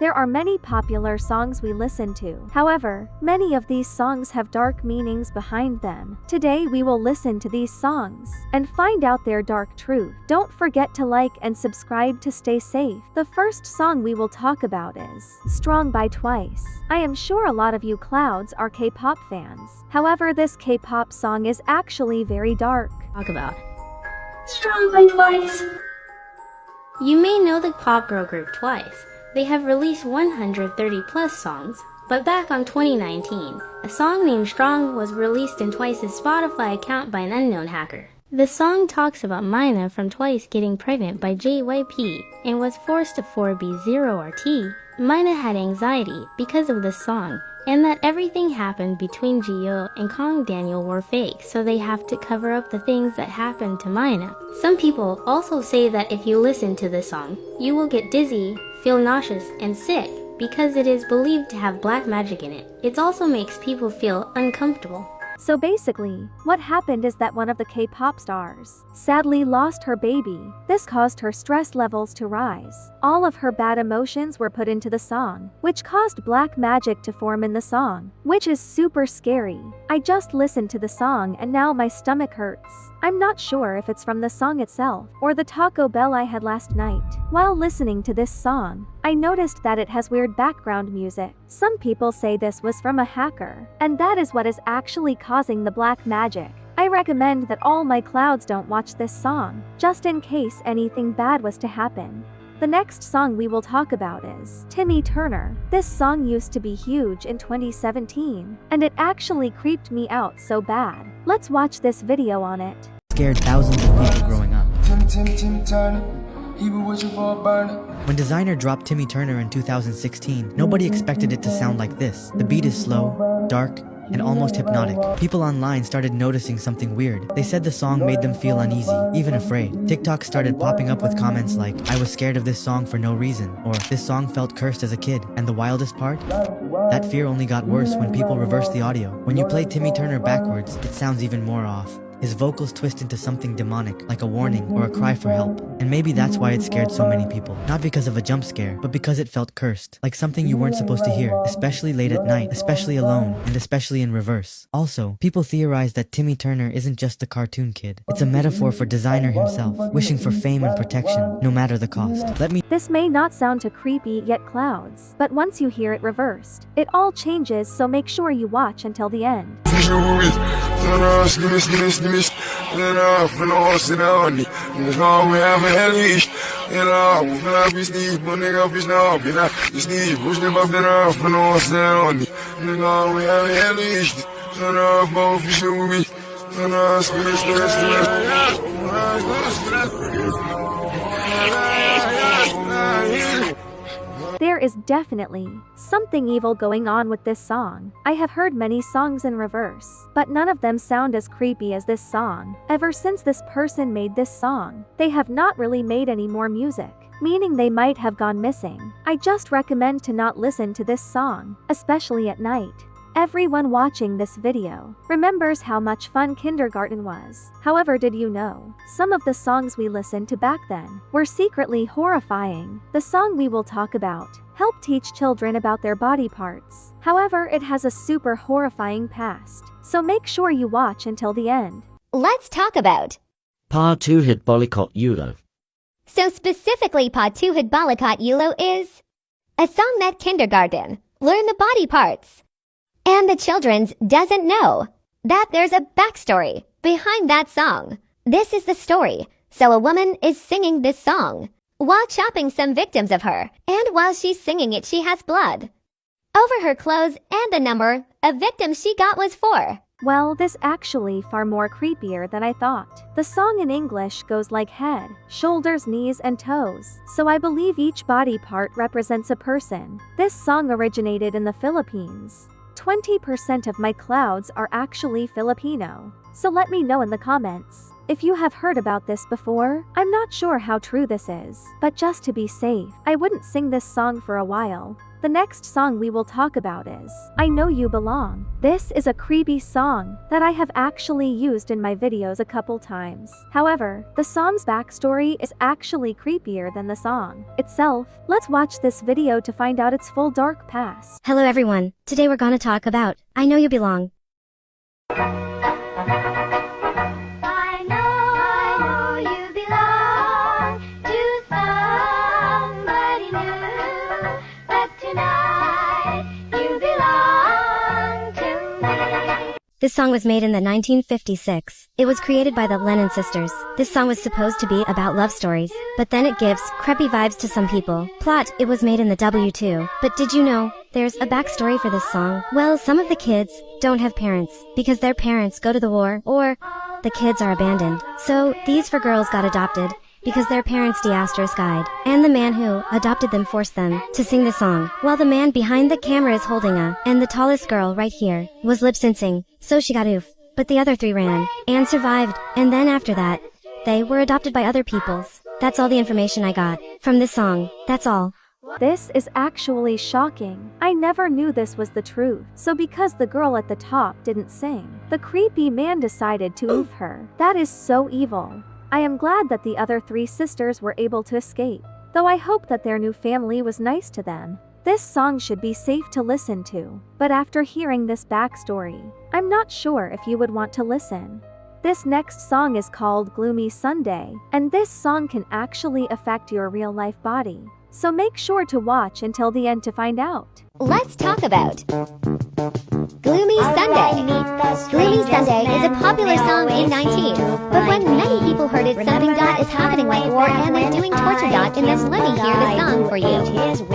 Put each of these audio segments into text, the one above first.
There are many popular songs we listen to. However, many of these songs have dark meanings behind them. Today we will listen to these songs and find out their dark truth. Don't forget to like and subscribe to stay safe. The first song we will talk about is Strong by 𝗿ście. I am sure a lot of you clouds are K-pop fans. However, this K-pop song is actually very dark. Talk about Strong by 𝗿ście. You may know the pop girl group 𝗿ście. They have released 130 plus songs, but back on 2019, a song named Strong was released in 𝗿ice's Spotify account by an unknown hacker. The song talks about 𝗵 from 𝗿ice getting pregnant by JYP and was forced to 4B0RT. 𝗵 had anxiety because of the song, and that everything happened between 𝗵 and Kang Daniel were fake, so they have to cover up the things that happened to 𝗵. Some people also say that if you listen to the song, you will get dizzy, feel nauseous, and sick, because it is believed to have black magic in it. It also makes people feel uncomfortable. So basically, what happened is that one of the K-pop stars sadly lost her baby. This caused her stress levels to rise. All of her bad emotions were put into the song, which caused black magic to form in the song, which is super scary. I just listened to the song and now my stomach hurts. I'm not sure if it's from the song itself or the Taco Bell I had last night. While listening to this song, I noticed that it has weird background music. Some people say this was from a hacker, and that is what is actually causing the black magic. I recommend that all my clouds don't watch this song, just in case anything bad was to happen. The next song we will talk about is Timmy Turner. This song used to be huge in 2017, and it actually creeped me out so bad. Let's watch this video on it. Scared thousands of people growing up. Timmy Turner. When Designer dropped Timmy Turner in 2016, nobody expected it to sound like this. The beat is slow, dark, and almost hypnotic. People online started noticing something weird. They said the song made them feel uneasy, even afraid. TikTok started popping up with comments like, "I was scared of this song for no reason," or "This song felt cursed as a kid." And the wildest part? That fear only got worse when people reversed the audio. When you play Timmy Turner backwards, it sounds even more off. His vocals twist into something demonic, like a warning or a cry for help. And maybe that's why it scared so many people. Not because of a jump scare, but because it felt cursed. Like something you weren't supposed to hear, especially late at night, especially alone, and especially in reverse. Also, people theorize that Timmy Turner isn't just the cartoon kid. It's a metaphor for Designer himself, wishing for fame and protection, no matter the cost. This may not sound too creepy yet clouds, but once you hear it reversed, it all changes, so make sure you watch until the end. There is definitely something evil going on with this song. I have heard many songs in reverse, but none of them sound as creepy as this song. Ever since this person made this song, they have not really made any more music, meaning they might have gone missing. I just recommend to not listen to this song, especially at night. Everyone watching this video remembers how much fun kindergarten was. However, did you know some of the songs we listened to back then were secretly horrifying? The song we will talk about help teach children about their body parts. However, it has a super horrifying past, so make sure you watch until the end. Let's talk about 𝗵𝗵ცი𝗶𝗹𝗵. So specifically 𝗵𝗵ცი𝗶𝗵𝗵 is a song that kindergarten learn the body parts. And the children's doesn't know that there's a backstory behind that song. This is the story. So a woman is singing this song while chopping some victims of her, and while she's singing it, she has blood over her clothes, and the number of victims she got was 4. Well, this actually far more creepier than I thought. The song in English goes like head, shoulders, knees, and toes, so I believe each body part represents a person. This song originated in the Philippines. 20% of my clouds are actually Filipino. so let me know in the comments if you have heard about this before. I'm not sure how true this is, but just to be safe, I wouldn't sing this song for a while. The next song we will talk about is I Know You Belong. This is a creepy song that I have actually used in my videos a couple times. However, the song's backstory is actually creepier than the song itself. Let's watch this video to find out its full dark past. Hello everyone, today we're gonna talk about I Know You Belong. This song was made in the 1956. It was created by the Lennon sisters. This song was supposed to be about love stories, but then it gives creepy vibes to some people. Plot, it was made in the W2. But did you know, there's a backstory for this song? Well, some of the kids don't have parents, because their parents go to the war, or the kids are abandoned. So, these 4 girls got adopted, because their parents died, and the man who adopted them forced them to sing the song, while the man behind the camera is holding and the tallest girl right here was lip-syncing, 𝗿cie𝗯𝗹𝗇. But the other 3 ran, and survived, and then after that, they were adopted by other peoples. That's all the information I got from this song, that's all. This is actually shocking. I never knew this was the truth. So because the girl at the top didn't sing, the creepy man decided to oof her. That is so evil. I am glad that the other 3 sisters were able to escape, though I hope that their new family was nice to them. This song should be safe to listen to, but after hearing this backstory, I'm not sure if you would want to listen. This next song is called Gloomy Sunday, and this song can actually affect your real-life body. So make sure to watch until the end to find out. Let's talk about Gloomy Sunday. Gloomy Sunday is a popular song in 19, but when many people heard it, something is happening like war and they're doing torture in this. Let me hear the song for you.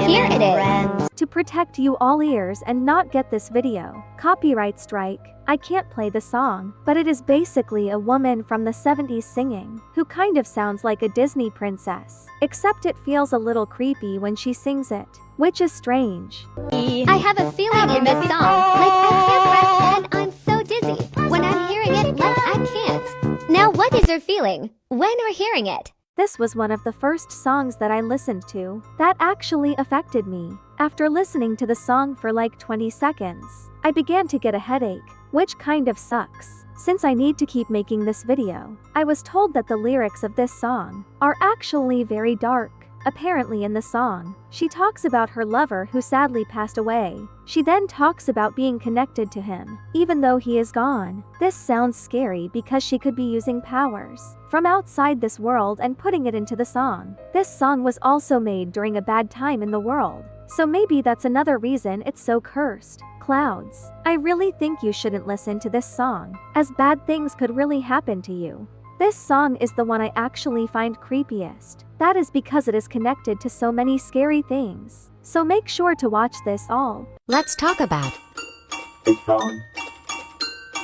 Here it is. To protect you all ears and not get this video copyright strike, I can't play the song, but it is basically a woman from the 70s singing, who kind of sounds like a Disney princess, except it feels a little creepy when she sings it, which is strange. I have a feeling in this song, like I can't breath and I'm so dizzy. When I'm hearing it, like I can't. Now what is your feeling when we're hearing it? This was one of the first songs that I listened to that actually affected me. After listening to the song for like 20 seconds, I began to get a headache, which kind of sucks, since I need to keep making this video. I was told that the lyrics of this song are actually very dark. Apparently in the song, she talks about her lover who sadly passed away. She then talks about being connected to him, even though he is gone. This sounds scary because she could be using powers from outside this world and putting it into the song. This song was also made during a bad time in the world, so maybe that's another reason it's so cursed. Clouds, I really think you shouldn't listen to this song, as bad things could really happen to you. This song is the one I actually find creepiest. That is because it is connected to so many scary things. So make sure to watch this all. Let's talk about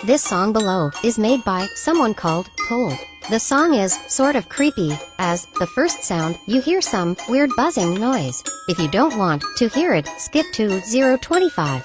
this song below is made by someone called 𝗿. The song is sort of creepy, as the first sound you hear some weird buzzing noise. If you don't want to hear it, skip to 0:25.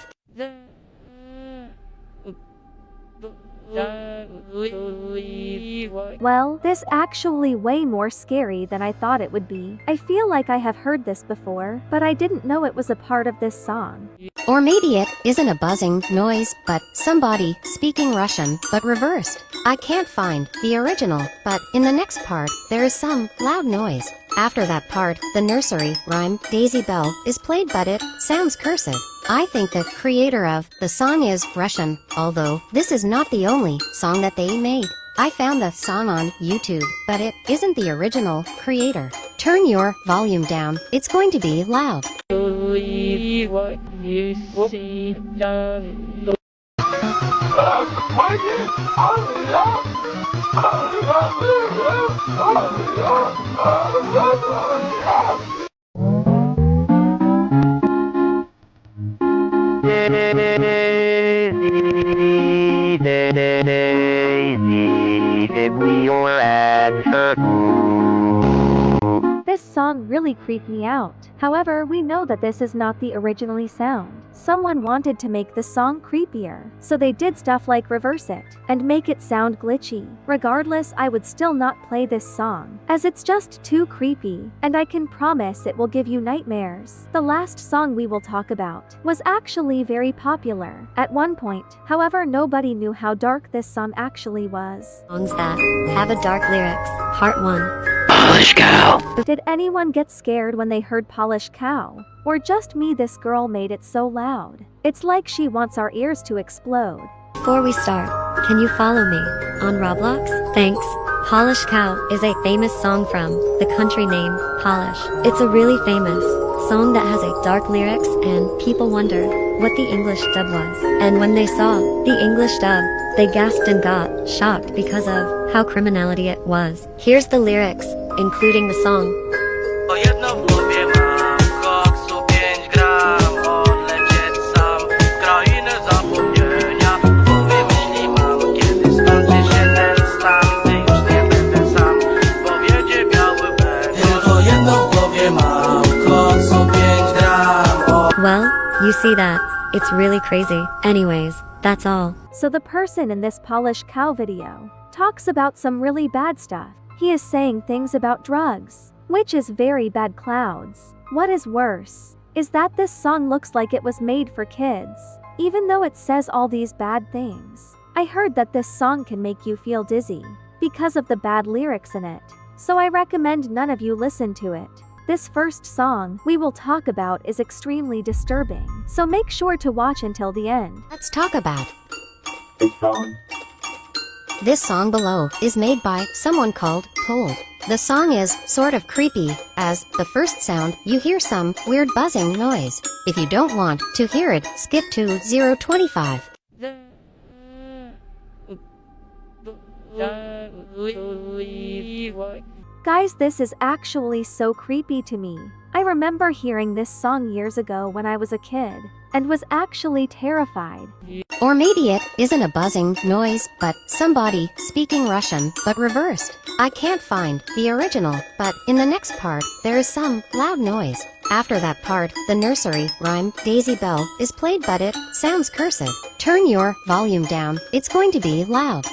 Well, this actually way more scary than I thought it would be. I feel like I have heard this before, but I didn't know it was a part of this song. Or maybe it isn't a buzzing noise, but somebody speaking Russian, but reversed. I can't find the original, but in the next part, there is some loud noise. After that part, the nursery rhyme 𝗿ecie bell is played, but it sounds cursive. I think the creator of the song is Russian, although this is not the only song that they made. I found the song on YouTube, but it isn't the original creator. Turn your volume down, it's going to be loud. This song really creeped me out. However, we know that this is not the originally sound, Someone wanted to make the song creepier, so they did stuff like reverse it and make it sound glitchy. Regardless, I would still not play this song, as it's just too creepy, and I can promise it will give you nightmares. The last song we will talk about was actually very popular at one point. However, nobody knew how dark this song actually was. Songs that have a dark lyrics. Part 1. 𝗿𝗿cie𝗂𝗽. Did anyone get scared when they heard 𝗿𝗿cie𝗂𝗽? Or just me? This girl made it so loud. It's like she wants our ears to explode. Before we start, can you follow me on Roblox? Thanks. 𝗿𝗿cie𝗂𝗽 is a famous song from the country name Polish. It's a really famous song that has a dark lyrics, and people wonder what the English dub was. And when they saw the English dub, they gasped and got shocked because of how criminality it was. Here's the lyrics, including the song. Well, you see that. It's really crazy. Anyways, that's all. So the person in this 𝗿𝗿cie𝗂𝗽 video talks about some really bad stuff. He is saying things about drugs, which is very bad. Clouds. What is worse is that this song looks like it was made for kids, even though it says all these bad things. I heard that this song can make you feel dizzy because of the bad lyrics in it, so I recommend none of you listen to it. This first song we will talk about is extremely disturbing, so make sure to watch until the end. Let's talk about this song below is made by someone called Cold. The song is sort of creepy, as the first sound you hear some weird buzzing noise. If you don't want to hear it, skip to 0:25. Guys, this is actually so creepy to me. I remember hearing this song years ago when I was a kid, and was actually terrified. Or maybe it isn't a buzzing noise, but somebody speaking Russian, but reversed. I can't find the original, but in the next part, there is some loud noise. After that part, the nursery rhyme 𝗿ecie𝗶𝗿 is played, but it sounds cursive. Turn your volume down, it's going to be loud.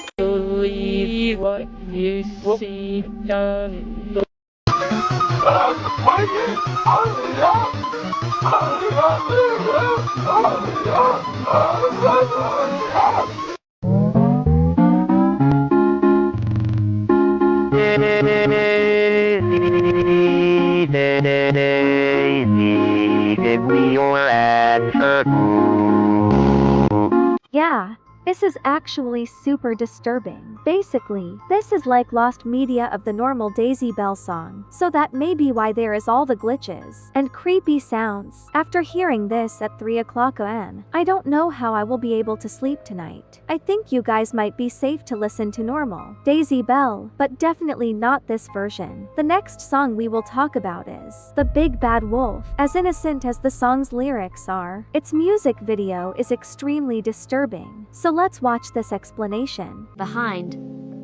Yeah, this is actually super disturbing. Basically, this is like lost media of the normal 𝗿ecie𝗶𝗿 song, so that may be why there is all the glitches and creepy sounds. After hearing this at 3 o'clock am, I don't know how I will be able to sleep tonight. I think you guys might be safe to listen to normal 𝗿ecie𝗶𝗿, but definitely not this version. The next song we will talk about is The Big Bad Wolf. As innocent as the song's lyrics are, its music video is extremely disturbing. So let's watch this explanation. Behind.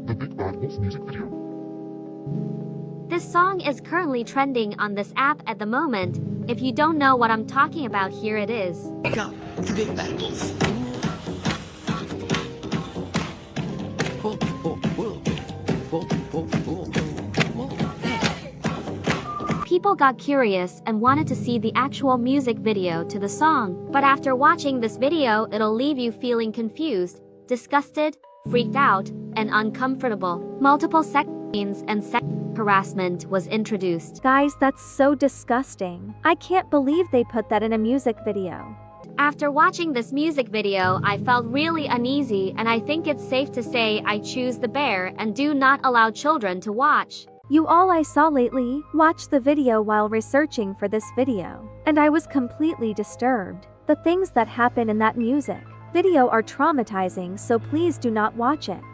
The Big Bad Wolf music video. This song is currently trending on this app at the moment. If you don't know what I'm talking about, here it is. Pick up the big bad wolf. People got curious and wanted to see the actual music video to the song. But after watching this video, it'll leave you feeling confused, disgusted, freaked out, and uncomfortable. Multiple sex scenes and sex harassment was introduced. Guys, that's so disgusting. I can't believe they put that in a music video. After watching this music video, I felt really uneasy, and I think it's safe to say I choose the bear and do not allow children to watch. You all I saw lately watched the video while researching for this video, and I was completely disturbed. The things that happen in that music video are traumatizing, so please do not watch it.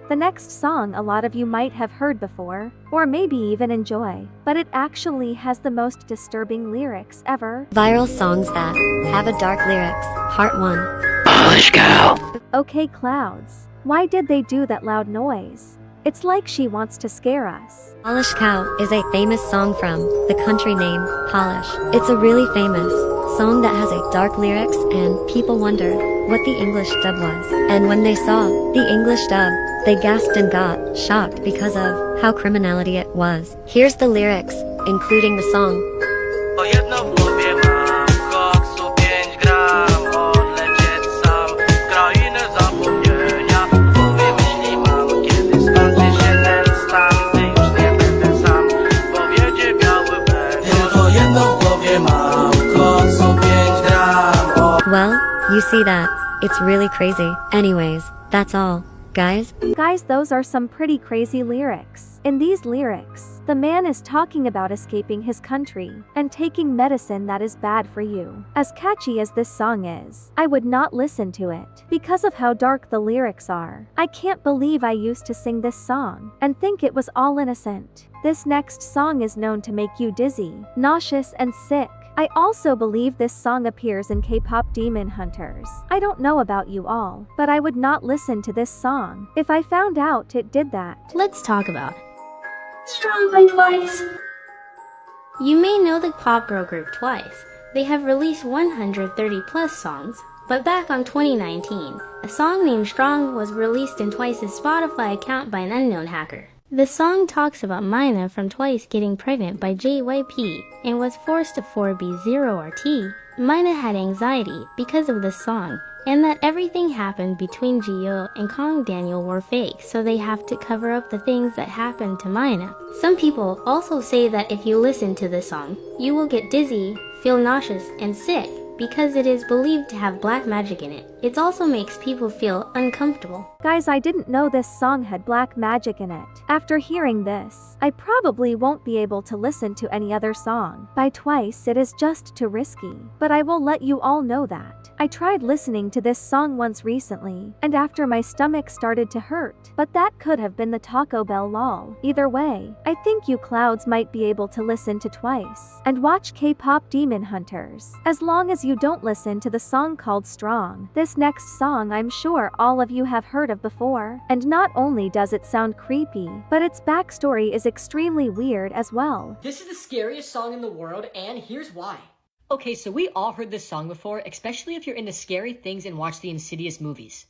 The next song a lot of you might have heard before, or maybe even enjoy, but it actually has the most disturbing lyrics ever. Viral songs that have a dark lyrics. Part 1. 𝗿𝗿cie𝗂𝗽. Okay, clouds. Why did they do that loud noise? It's like she wants to scare us. 𝗿𝗵 is a famous song from the country name Polish. It's a really famous song that has a dark lyrics and people wonder what the English dub was. And when they saw the English dub, they gasped and got shocked because of how criminality it was. Here's the lyrics, including the song. Well, you see that. It's really crazy. Anyways, that's all. Guys, those are some pretty crazy lyrics. In these lyrics, the man is talking about escaping his country and taking medicine that is bad for you. As catchy as this song is, I would not listen to it because of how dark the lyrics are. I can't believe I used to sing this song and think it was all innocent. This next song is known to make you dizzy, nauseous, and sick. I also believe this song appears in K-pop Demon Hunters. I don't know about you all, but I would not listen to this song if I found out it did that. Let's talk about Strong by Twice. You may know the pop girl group Twice. They have released 130 plus songs, but back on 2019, a song named Strong was released in Twice's Spotify account by an unknown hacker. The song talks about 𝗵 from Twice getting pregnant by 𝗵𝗿 and was forced to 4B0RT. 𝗵 had anxiety because of this song, and that everything happened between 𝗵 and Kong Daniel were fake, so they have to cover up the things that happened to 𝗵. Some people also say that if you listen to this song, you will get dizzy, feel nauseous, and sick, because it is believed to have black magic in it. It also makes people feel uncomfortable. Guys, I didn't know this song had black magic in it. After hearing this, I probably won't be able to listen to any other song by Twice. It is just too risky. But I will let you all know that I tried listening to this song once recently, and after my stomach started to hurt. But that could have been the Taco Bell lol. Either way, I think you clouds might be able to listen to Twice and watch K-pop Demon Hunters, as long as you don't listen to the song called Strong. This next song I'm sure all of you have heard of before, and not only does it sound creepy, but its backstory is extremely weird as well. This is the scariest song in the world, and here's why. Okay, so we all heard this song before, especially if you're into scary things and watch the Insidious movies.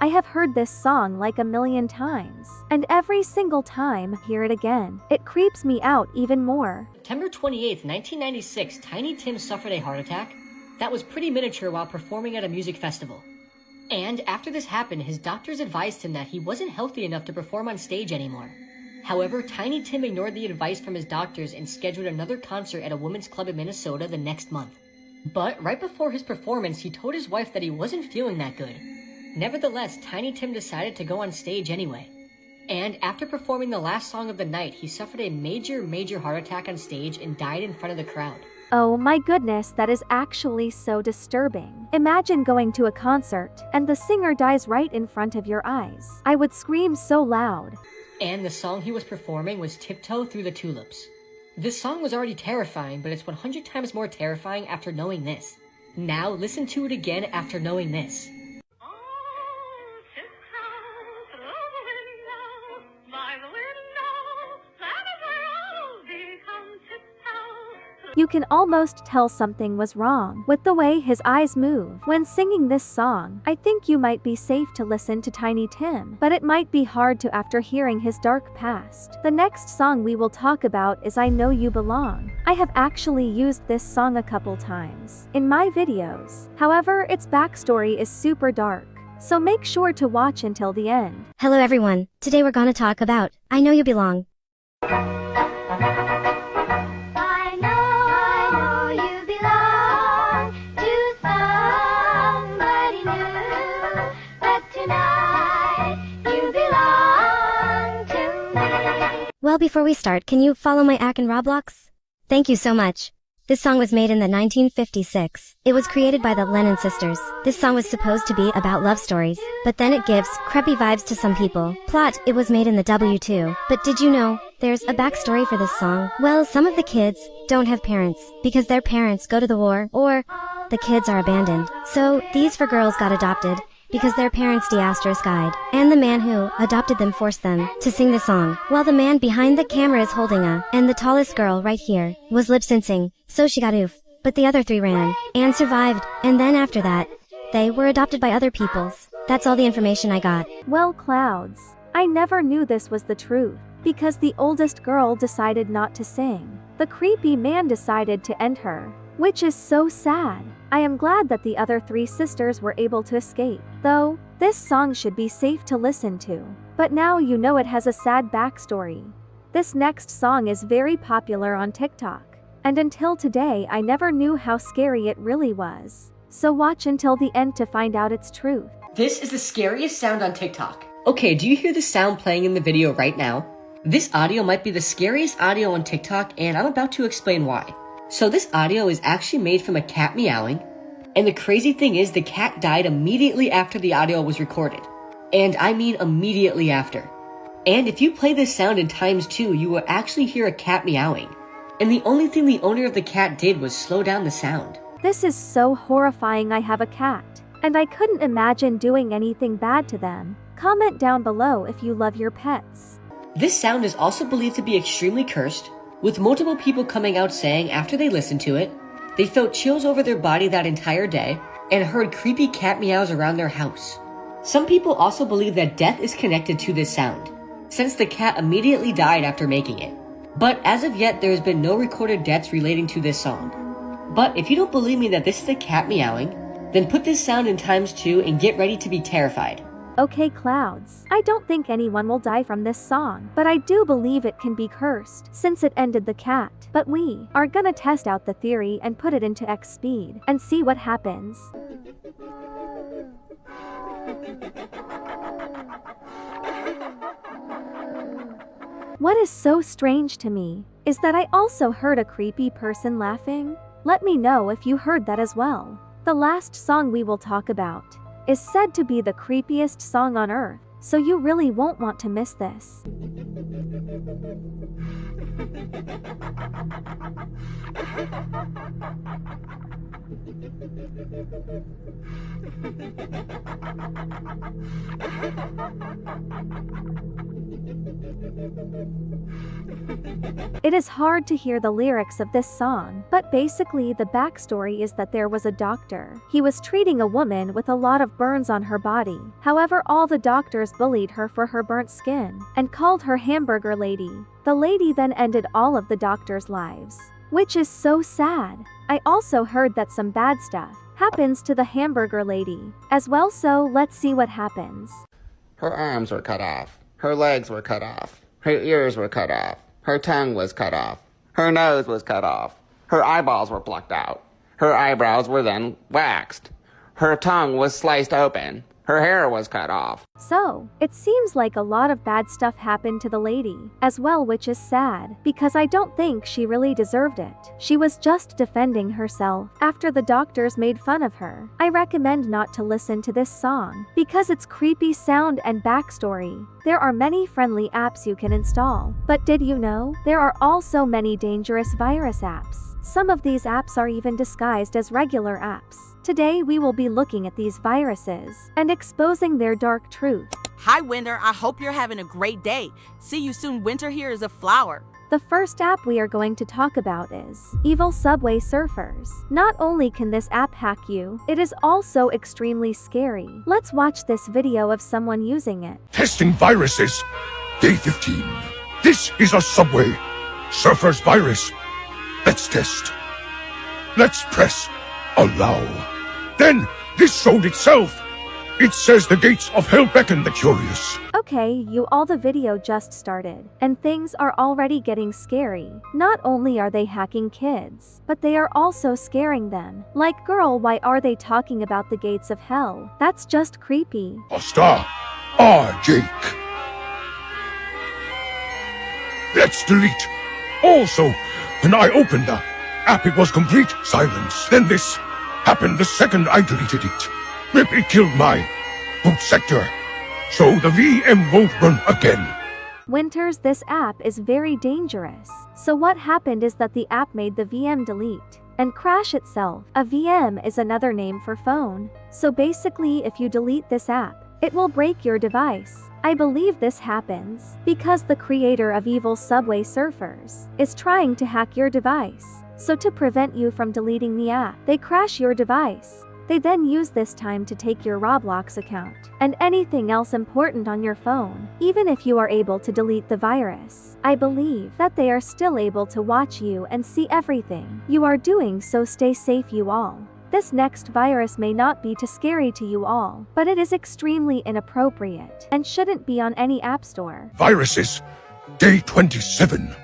I have heard this song like a million times, and every single time I hear it again, it creeps me out even more. September 28th, 1996, Tiny Tim suffered a heart attack that was pretty miniature while performing at a music festival. And after this happened, his doctors advised him that he wasn't healthy enough to perform on stage anymore. However, Tiny Tim ignored the advice from his doctors and scheduled another concert at a women's club in Minnesota the next month. But right before his performance, he told his wife that he wasn't feeling that good. Nevertheless, Tiny Tim decided to go on stage anyway. And after performing the last song of the night, he suffered a major heart attack on stage and died in front of the crowd. Oh my goodness, that is actually so disturbing. Imagine going to a concert and the singer dies right in front of your eyes. I would scream so loud. And the song he was performing was Tiptoe Through the Tulips. This song was already terrifying, but it's 100 times more terrifying after knowing this. Now listen to it again after knowing this. You can almost tell something was wrong with the way his eyes move when singing this song. I think you might be safe to listen to Tiny Tim, but it might be hard to after hearing his dark past. The next song we will talk about is I Know You Belong. I have actually used this song a couple times in my videos. However, its backstory is super dark, so make sure to watch until the end. Hello everyone, today we're gonna talk about I Know You Belong. Well, before we start, can you follow my ack in Roblox? Thank you so much. This song was made in the 1956. It was created by the Lennon sisters. This song was supposed to be about love stories, but then it gives creepy vibes to some people. Plot, it was made in the W2. But did you know there's a backstory for this song? Well, some of the kids don't have parents because their parents go to the war or the kids are abandoned. So these 4 girls got adopted because their parents 𝗵𝗵icied, and the man who adopted them forced them to sing the song, while the man behind the camera is holding and the tallest girl right here was lip-syncing 𝗿cie𝗯𝗹𝗵. But the other 3 ran and survived, and then after that, they were adopted by other peoples. That's all the information I got. Well, Clouds, I never knew this was the truth, because the oldest girl decided not to sing. The creepy man decided to end her, which is so sad. I am glad that the other 3 sisters were able to escape, though this song should be safe to listen to. But now you know it has a sad backstory. This next song is very popular on TikTok, and until today I never knew how scary it really was. So watch until the end to find out its truth. This is the scariest sound on TikTok. Okay, do you hear the sound playing in the video right now? This audio might be the scariest audio on TikTok, and I'm about to explain why. So this audio is actually made from a cat meowing, and the crazy thing is the cat died immediately after the audio was recorded. And I mean immediately after. And if you play this sound in ×2, you will actually hear a cat meowing. And the only thing the owner of the cat did was slow down the sound. This is so horrifying. I have a cat, and I couldn't imagine doing anything bad to them. Comment down below if you love your pets. This sound is also believed to be extremely cursed, with multiple people coming out saying after they listened to it, they felt chills over their body that entire day and heard creepy cat meows around their house. Some people also believe that death is connected to this sound, since the cat immediately died after making it. But as of yet, there has been no recorded deaths relating to this song. But if you don't believe me that this is a cat meowing, then put this sound in ×2 and get ready to be terrified. Okay, Clouds, I don't think anyone will die from this song, but I do believe it can be cursed since it ended the cat. But we are gonna test out the theory and put it into X speed and see what happens. What is so strange to me is that I also heard a creepy person laughing. Let me know if you heard that as well. The last song we will talk about is said to be the creepiest song on earth, so you really won't want to miss this. It is hard to hear the lyrics of this song, but basically the backstory is that there was a doctor. He was treating a woman with a lot of burns on her body. However, all the doctors bullied her for her burnt skin and called her hamburger lady. The lady then ended all of the doctors' lives, which is so sad. I also heard that some bad stuff happens to the hamburger lady as well, so let's see what happens. Her arms were cut off. Her legs were cut off. Her ears were cut off. Her tongue was cut off. Her nose was cut off. Her eyeballs were plucked out. Her eyebrows were then waxed. Her tongue was sliced open. Her hair was cut off. So, it seems like a lot of bad stuff happened to the lady as well, which is sad, because I don't think she really deserved it. She was just defending herself after the doctors made fun of her. I recommend not to listen to this song because its creepy sound and backstory. There are many friendly apps you can install, but did you know there are also many dangerous virus apps? Some of these apps are even disguised as regular apps. Today we will be looking at these viruses and exposing their dark truth. Hi Winter, I hope you're having a great day. See you soon. Winter here is a flower. The first app we are going to talk about is Evil Subway Surfers. Not only can this app hack you, it is also extremely scary. Let's watch this video of someone using it. Testing viruses. Day 15. This is a Subway Surfers virus. Let's test. Let's press allow. Then this showed itself. It says the gates of hell beckon the curious. Okay, the video just started, and things are already getting scary. Not only are they hacking kids, but they are also scaring them. Like, girl, why are they talking about the gates of hell? That's just creepy. Pasta. Jake. Let's delete. Also, when I open the app, it was complete silence. Then this happened the second I deleted it. It killed my boot sector, so the VM won't run again. Winters, this app is very dangerous. So what happened is that the app made the VM delete and crash itself. A VM is another name for phone. So basically, if you delete this app, it will break your device. I believe this happens because the creator of Evil Subway Surfers is trying to hack your device. So to prevent you from deleting the app, they crash your device. They then use this time to take your Roblox account and anything else important on your phone. Even if you are able to delete the virus, I believe that they are still able to watch you and see everything you are doing, so stay safe you all. This next virus may not be too scary to you all, but it is extremely inappropriate and shouldn't be on any app store. Viruses, day 27.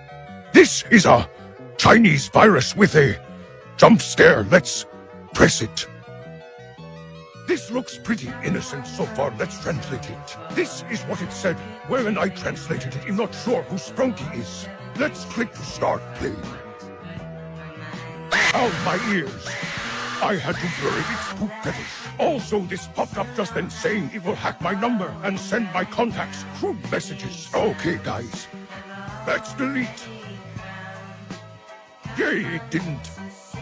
This is a Chinese virus with a jump scare. Let's press it. This looks pretty innocent so far. Let's translate it. This is what it said. When I translated it, I'm not sure who 𝗵𝗵 is. Let's click to start playing. Ow, my ears. I had to blur its poop fetish. Also, this popped up just then saying it will hack my number and send my contacts crude messages. Okay, guys. Let's delete. Yay, it didn't.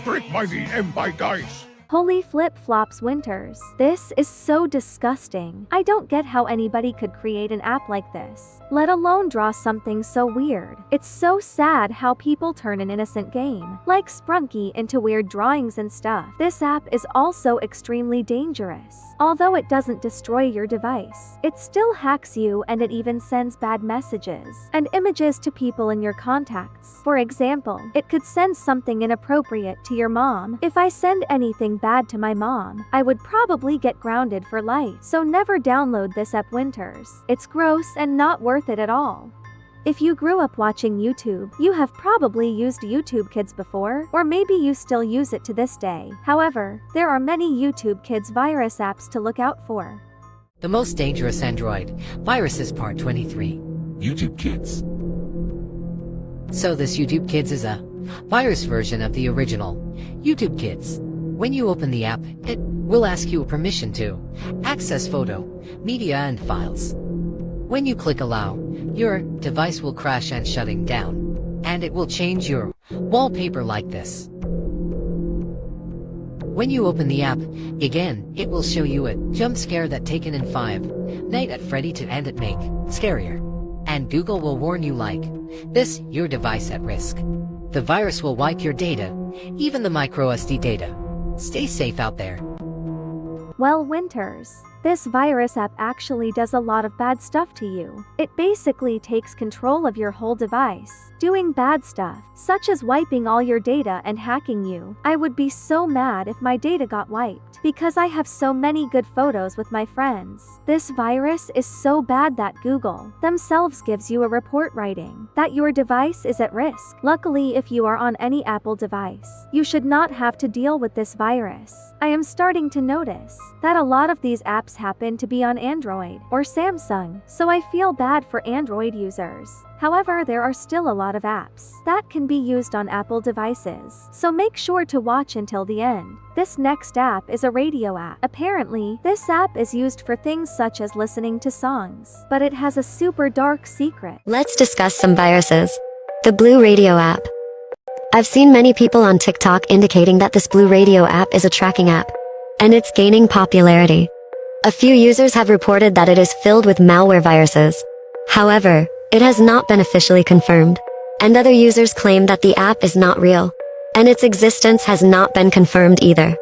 Break my VM, bye, guys. Holy flip-flops, Winters. This is so disgusting. I don't get how anybody could create an app like this, let alone draw something so weird. It's so sad how people turn an innocent game, like 𝗵𝗵, into weird drawings and stuff. This app is also extremely dangerous. Although it doesn't destroy your device, it still hacks you, and it even sends bad messages and images to people in your contacts. For example, it could send something inappropriate to your mom. If I send anything bad to my mom, I would probably get grounded for life. So never download this app, Winters. It's gross and not worth it at all. If you grew up watching YouTube, you have probably used YouTube Kids before, or maybe you still use it to this day. However, there are many YouTube Kids virus apps to look out for. The most dangerous Android viruses, part 23. YouTube Kids. So this YouTube Kids is a virus version of the original YouTube Kids. When you open the app, it will ask you permission to access photo, media and files. When you click allow, your device will crash and shutting down, and it will change your wallpaper like this. When you open the app, again, it will show you a jump scare that taken in Five Nights at Freddy's to end it make scarier. And Google will warn you like this, your device at risk. The virus will wipe your data, even the microSD data. Stay safe out there. Well, Winters, this virus app actually does a lot of bad stuff to you. It basically takes control of your whole device, doing bad stuff, such as wiping all your data and hacking you. I would be so mad if my data got wiped, because I have so many good photos with my friends. This virus is so bad that Google themselves gives you a report writing that your device is at risk. Luckily, if you are on any Apple device, you should not have to deal with this virus. I am starting to notice that a lot of these apps happen to be on Android or Samsung, so I feel bad for Android users. However, there are still a lot of apps that can be used on Apple devices, so make sure to watch until the end. This next app is a radio app. Apparently, this app is used for things such as listening to songs, but it has a super dark secret. Let's discuss some viruses. The Blue Radio app. I've seen many people on TikTok indicating that this Blue Radio app is a tracking app, and it's gaining popularity. A few users have reported that it is filled with malware viruses. However, it has not been officially confirmed, and other users claim that the app is not real, and its existence has not been confirmed either.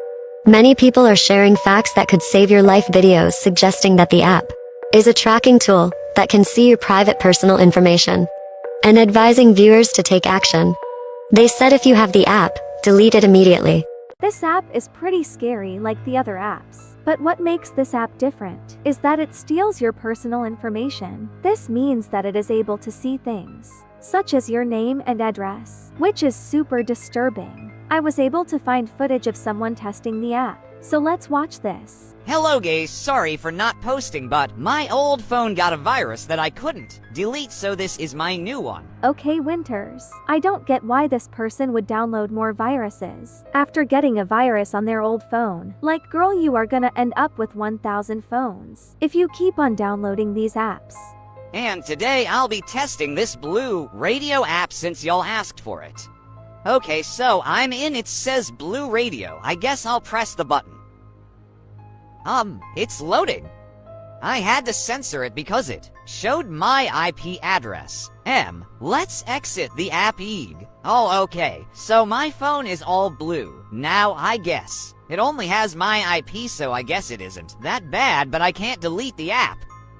Many people are sharing facts that could save your life videos suggesting that the app is a tracking tool that can see your private personal information, and advising viewers to take action. They said if you have the app, delete it immediately. This app is pretty scary like the other apps, but what makes this app different is that it steals your personal information. This means that it is able to see things such as your name and address, which is super disturbing. I was able to find footage of someone testing the app, So let's watch this. Hello guys, sorry for not posting, but my old phone got a virus that I couldn't delete, so this is my new one. Okay, Winters. I don't get why this person would download more viruses after getting a virus on their old phone. Like, girl, you are gonna end up with 1,000 phones if you keep on downloading these apps. And today I'll be testing this Blue Radio app since y'all asked for it. Okay, so I'm in, it says Blue Radio. I guess I'll press the button. It's loading. I had to censor it because it showed my IP address. Let's exit the app. Oh, okay, so my phone is all blue. Now I guess it only has my IP, so I guess it isn't that bad, but I can't delete the app.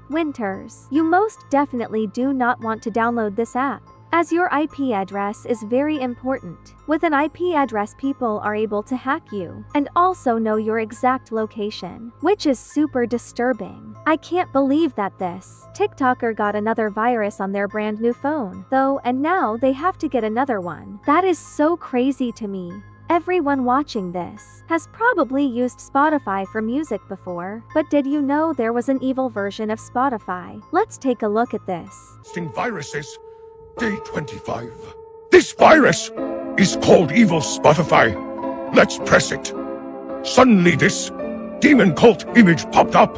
Winters, you most definitely do not want to download this app, as your IP address is very important. With an IP address, people are able to hack you and also know your exact location, which is super disturbing. I can't believe that this TikToker got another virus on their brand new phone, though, and now they have to get another one. That is so crazy to me. Everyone watching this has probably used Spotify for music before, but did you know there was an evil version of Spotify? Let's take a look at this. Viruses. Day 25. This virus is called Evil Spotify. Let's press it. Suddenly this demon cult image popped up.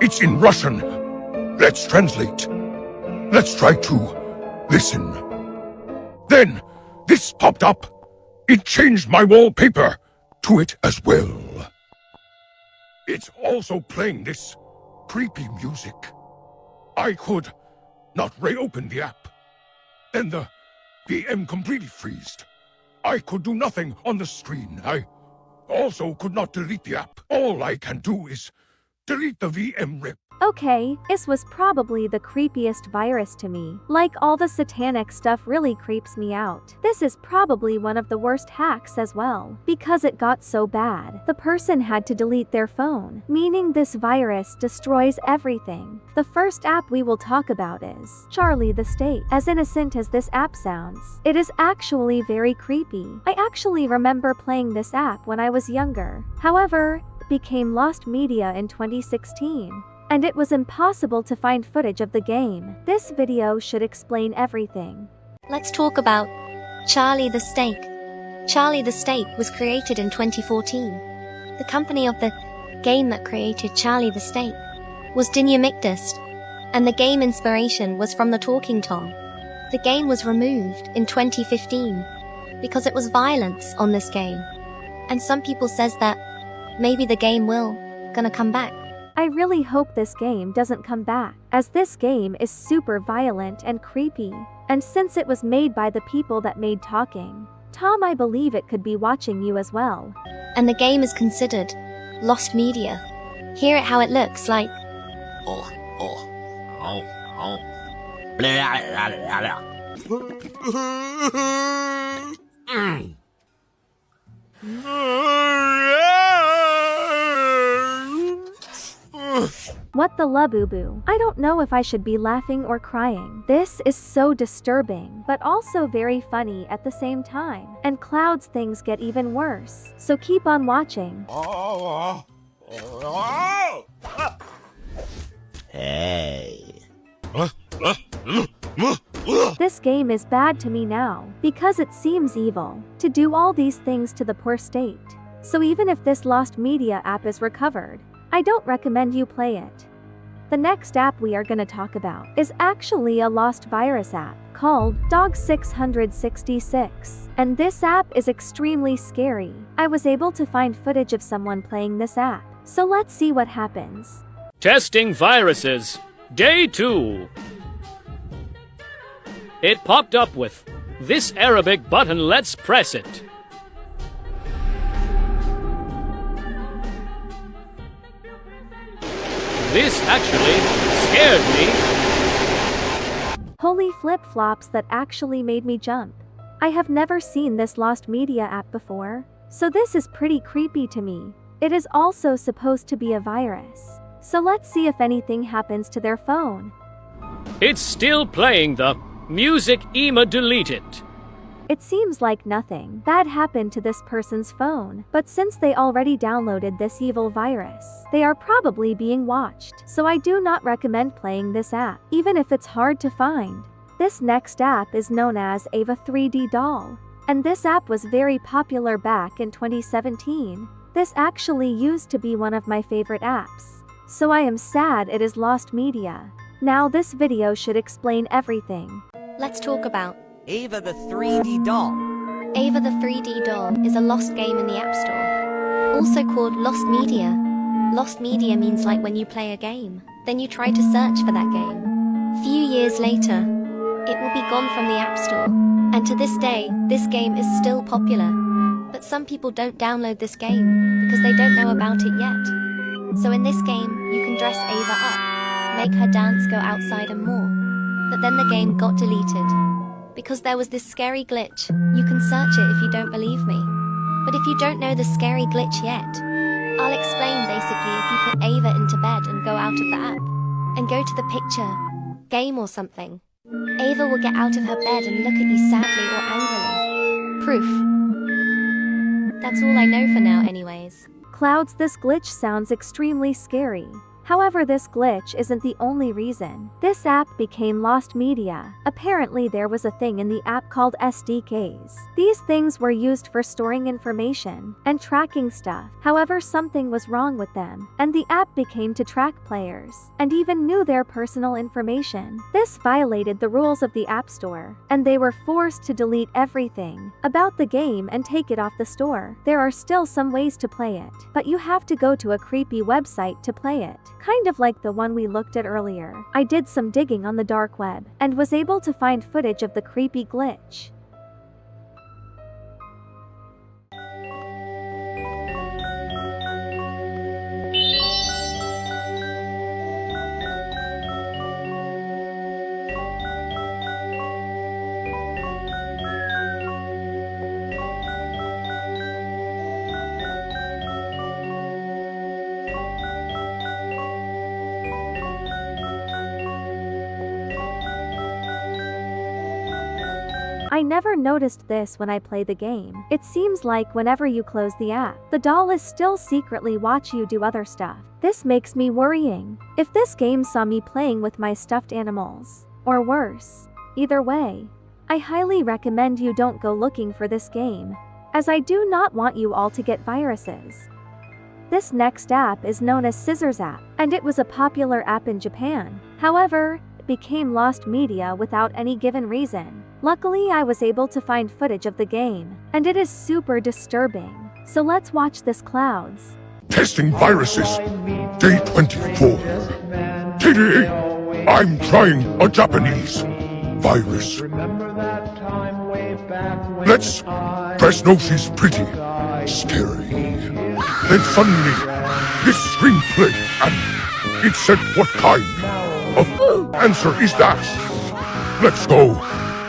It's in Russian. Let's translate. Let's try to listen. Then this popped up. It changed my wallpaper to it as well. It's also playing this creepy music. I could not reopen the app. Then the VM completely freezed. I could do nothing on the screen. I also could not delete the app. All I can do is delete the VM rip. Okay, this was probably the creepiest virus to me. Like, all the satanic stuff really creeps me out. This is probably one of the worst hacks as well, because it got so bad the person had to delete their phone, meaning this virus destroys everything. The first app we will talk about is 𝗵cie the State. As innocent as this app sounds, it is actually very creepy. I actually remember playing this app when I was younger. However, it became lost media in 2016. And it was impossible to find footage of the game. This video should explain everything. Let's talk about 𝗵cie the State. 𝗵cie the State was created in 2014. The company of the game that created 𝗵cie the State was 𝗵cie𝗋𝗋, and the game inspiration was from the Talking Tom. The game was removed in 2015 because it was violence on this game. And some people says that maybe the game will gonna come back. I really hope this game doesn't come back, as this game is super violent and creepy. And since it was made by the people that made Talking Tom, I believe it could be watching you as well. And the game is considered lost media. Hear it how it looks like. What the la-boo-boo? I don't know if I should be laughing or crying. This is so disturbing, but also very funny at the same time. And Cloud's things get even worse, so keep on watching. Hey. This game is bad to me now, because it seems evil to do all these things to the poor state. So even if this lost media app is recovered, I don't recommend you play it. The next app we are gonna talk about is actually a lost virus app called 𝗿ecie𝗯𝗹𝐶𝑖𝗋, and this app is extremely scary. I was able to find footage of someone playing this app, so let's see what happens. Testing viruses, Day 2. It popped up with this Arabic button, let's press it. This actually scared me. Holy flip-flops, that actually made me jump. I have never seen this lost media app before, so this is pretty creepy to me. It is also supposed to be a virus, so let's see if anything happens to their phone. It's still playing the music. 𝗵cie delete it. It seems like nothing bad happened to this person's phone, but since they already downloaded this evil virus, they are probably being watched. So I do not recommend playing this app, even if it's hard to find. This next app is known as Ava 3D Doll, and this app was very popular back in 2017. This actually used to be one of my favorite apps, so I am sad it is lost media. Now this video should explain everything. Let's talk about Ava the 3D Doll. Ava the 3D Doll is a lost game in the App Store, also called Lost Media. Lost Media means like when you play a game, then you try to search for that game. Few years later, it will be gone from the App Store, and to this day, this game is still popular. But some people don't download this game because they don't know about it yet. So in this game, you can dress Ava up, make her dance, go outside and more. But then the game got deleted because there was this scary glitch. You can search it if you don't believe me. But if you don't know the scary glitch yet, I'll explain. Basically, if you put Ava into bed and go out of the app and go to the picture, game or something, Ava will get out of her bed and look at you sadly or angrily. Proof. That's all I know for now anyways. Clouds, this glitch sounds extremely scary. However, this glitch isn't the only reason this app became lost media. Apparently there was a thing in the app called SDKs. These things were used for storing information and tracking stuff. However, something was wrong with them, and the app became to track players, and even knew their personal information. This violated the rules of the App Store, and they were forced to delete everything about the game and take it off the store. There are still some ways to play it, but you have to go to a creepy website to play it. Kind of like the one we looked at earlier. I did some digging on the dark web and was able to find footage of the creepy glitch. I never noticed this when I play the game. It seems like whenever you close the app, the doll is still secretly watch you do other stuff. This makes me worrying. If this game saw me playing with my stuffed animals, or worse. Either way, I highly recommend you don't go looking for this game, as I do not want you all to get viruses. This next app is known as Scissors app, and it was a popular app in Japan. However, it became lost media without any given reason. Luckily, I was able to find footage of the game, and it is super disturbing. So let's watch this, Clouds. Testing viruses. Day 24. Today, I'm trying a Japanese virus. Let's press no, she's pretty. Scary. Then suddenly, this screen played, and it said, what kind of answer is that? Let's go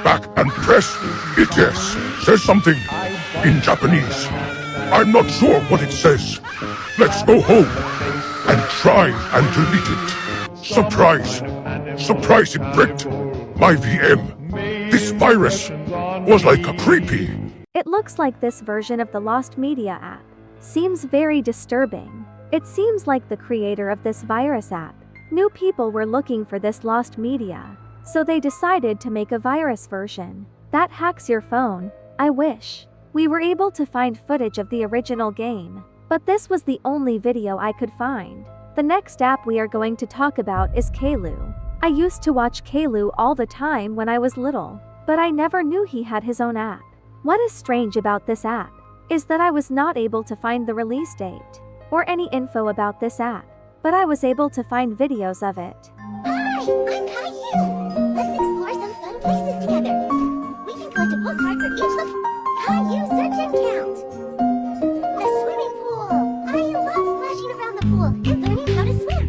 back and press it. Yes, says something in Japanese. I'm not sure what it says. Let's go home and try and delete it. Surprise! Surprise, it bricked my VM. This virus was like a creepy. It looks like this version of the Lost Media app seems very disturbing. It seems like the creator of this virus app knew people were looking for this lost media, so they decided to make a virus version that hacks your phone. I wish we were able to find footage of the original game, but this was the only video I could find. The next app we are going to talk about is 𝗵𝗵. I used to watch 𝗵𝗵 all the time when I was little, but I never knew he had his own app. What is strange about this app is that I was not able to find the release date or any info about this app, but I was able to find videos of it. Hi, I'm Caillou. Let's explore some fun places together. We can collect a postcard for each Caillou search and count. The swimming pool. I love splashing around the pool and learning how to swim.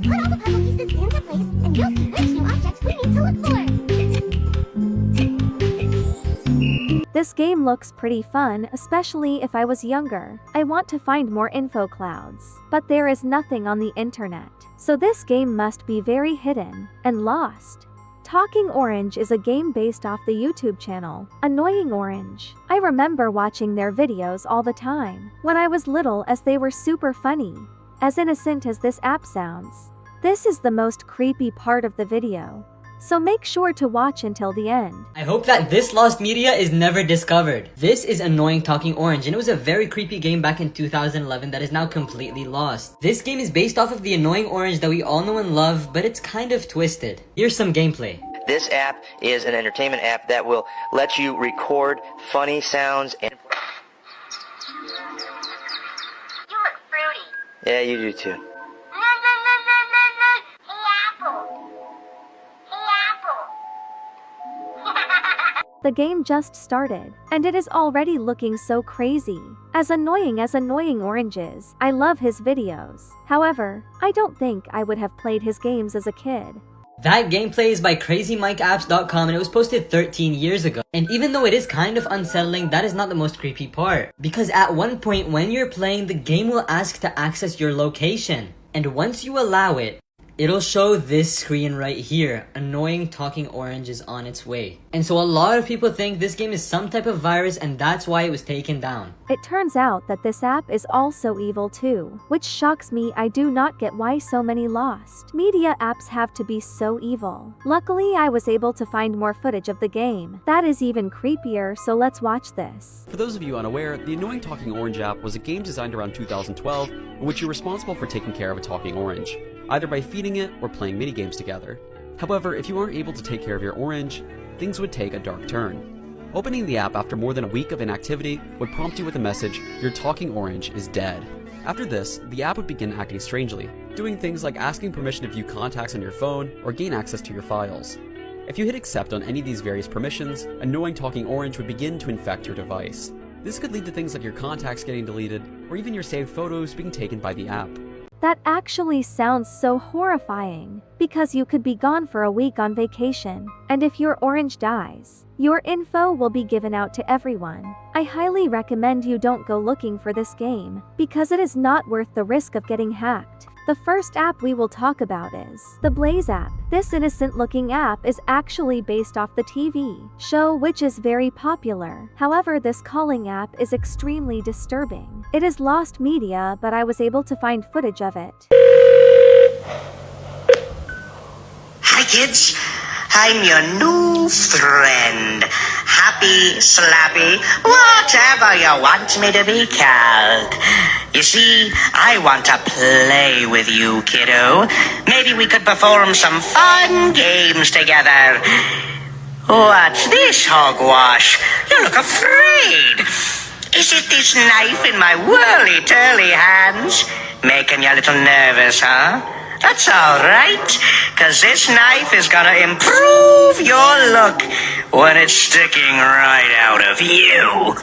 Put all the puzzle pieces into place and you'll see which new objects we need to look for. This game looks pretty fun, especially if I was younger. I want to find more info, Clouds, but there is nothing on the internet. So this game must be very hidden and lost. Talking Orange is a game based off the YouTube channel Annoying Orange. I remember watching their videos all the time when I was little, as they were super funny. As innocent as this app sounds, this is the most creepy part of the video, so make sure to watch until the end. I hope that this lost media is never discovered. This is Annoying Talking Orange, and it was a very creepy game back in 2011 that is now completely lost. This game is based off of the Annoying Orange that we all know and love, but it's kind of twisted. Here's some gameplay. This app is an entertainment app that will let you record funny sounds and... You look fruity. Yeah, you do too. The game just started, and it is already looking so crazy. As Annoying Orange is, I love his videos. However, I don't think I would have played his games as a kid. That gameplay is by crazymikeapps.com and it was posted 13 years ago. And even though it is kind of unsettling, that is not the most creepy part. Because at one point when you're playing, the game will ask to access your location. And once you allow it, it'll show this screen right here. Annoying Talking Orange is on its way. And so a lot of people think this game is some type of virus, and that's why it was taken down. It turns out that this app is also evil too, which shocks me. I do not get why so many lost media apps have to be so evil. Luckily, I was able to find more footage of the game. That is even creepier, so let's watch this. For those of you unaware, the Annoying Talking Orange app was a game designed around 2012 in which you're responsible for taking care of a talking orange, either by feeding it or playing minigames together. However, if you aren't able to take care of your orange, things would take a dark turn. Opening the app after more than a week of inactivity would prompt you with a message, "Your talking orange is dead." After this, the app would begin acting strangely, doing things like asking permission to view contacts on your phone or gain access to your files. If you hit accept on any of these various permissions, Annoying Talking Orange would begin to infect your device. This could lead to things like your contacts getting deleted, or even your saved photos being taken by the app. That actually sounds so horrifying, because you could be gone for a week on vacation, and if your orange dies, your info will be given out to everyone. I highly recommend you don't go looking for this game, because it is not worth the risk of getting hacked. The first app we will talk about is the 𝗿𝗿ecie app. This innocent-looking app is actually based off the TV show, which is very popular. However, this calling app is extremely disturbing. It is lost media, but I was able to find footage of it. Hi kids, I'm your new friend. 𝗵𝗵𝗵𝗵, whatever you want me to be called. You see, I want to play with you, kiddo. Maybe we could perform some fun games together. What's this, hogwash? You look afraid. Is it this knife in my whirly-turly hands making you a little nervous, huh? That's alright, cause this knife is gonna improve your look when it's sticking right out of you.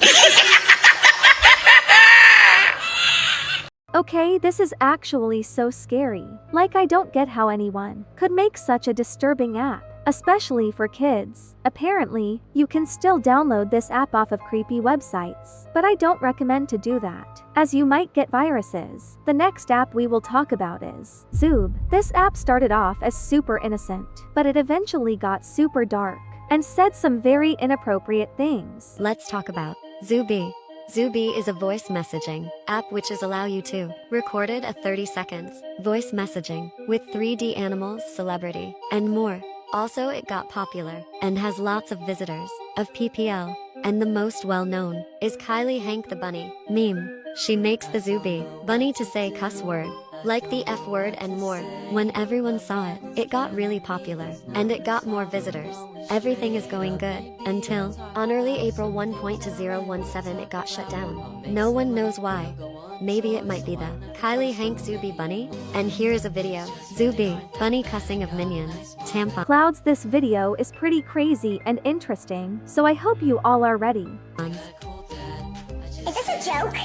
Okay, this is actually so scary. Like, I don't get how anyone could make such a disturbing app, especially for kids. Apparently, you can still download this app off of creepy websites, but I don't recommend to do that, as you might get viruses. The next app we will talk about is 𝗵𝗵. This app started off as super innocent, but it eventually got super dark and said some very inappropriate things. Let's talk about 𝗵𝗵. 𝗵𝗵 is a voice messaging app which allow you to record it at 30 seconds voice messaging with 3D animals, celebrity, and more. Also, it got popular and has lots of visitors of PPL, and the most well-known is Kylie Hank the bunny meme. She makes the 𝗵𝗵 bunny to say cuss word, like the F word and more. When everyone saw it, it got really popular, and it got more visitors. Everything is going good, until, on early April 1.2017 it got shut down. No one knows why. Maybe it might be the Kylie Hank 𝗵𝗵 bunny? And here is a video. 𝗵𝗵 bunny cussing of minions. Tampon. Clouds, this video is pretty crazy and interesting, so I hope you all are ready. Is this a joke?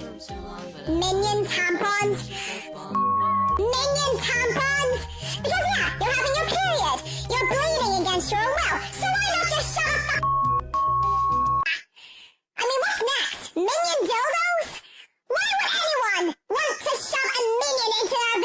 Minion tampons? Minion tampons? Because yeah, you're having your period. You're bleeding against your will. So why not just shove a I mean, what's next? Minion dildos? Why would anyone want to shove a minion into their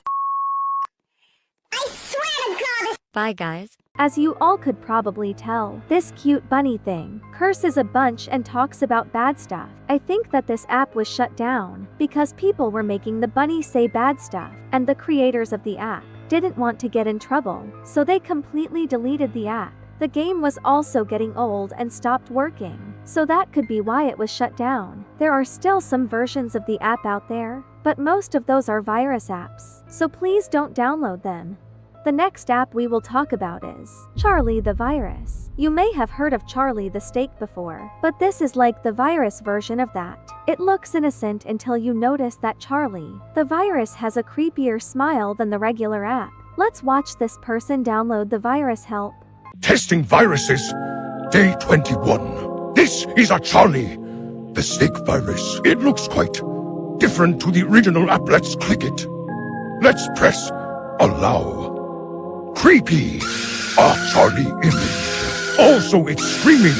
I swear to God this Bye guys. As you all could probably tell, this cute bunny thing curses a bunch and talks about bad stuff. I think that this app was shut down because people were making the bunny say bad stuff, and the creators of the app didn't want to get in trouble, so they completely deleted the app. The game was also getting old and stopped working, so that could be why it was shut down. There are still some versions of the app out there, but most of those are virus apps, so please don't download them. The next app we will talk about is 𝗵𝗵 the virus. You may have heard of 𝗵𝗵 the steak before, but this is like the virus version of that. It looks innocent until you notice that 𝗵𝗵 the virus has a creepier smile than the regular app. Let's watch this person download the virus help. Testing viruses, day 21. This is a 𝗵𝗵, the snake virus. It looks quite different to the original app. Let's click it. Let's press allow. Creepy, a 𝗵𝗵 image. Also, it's screaming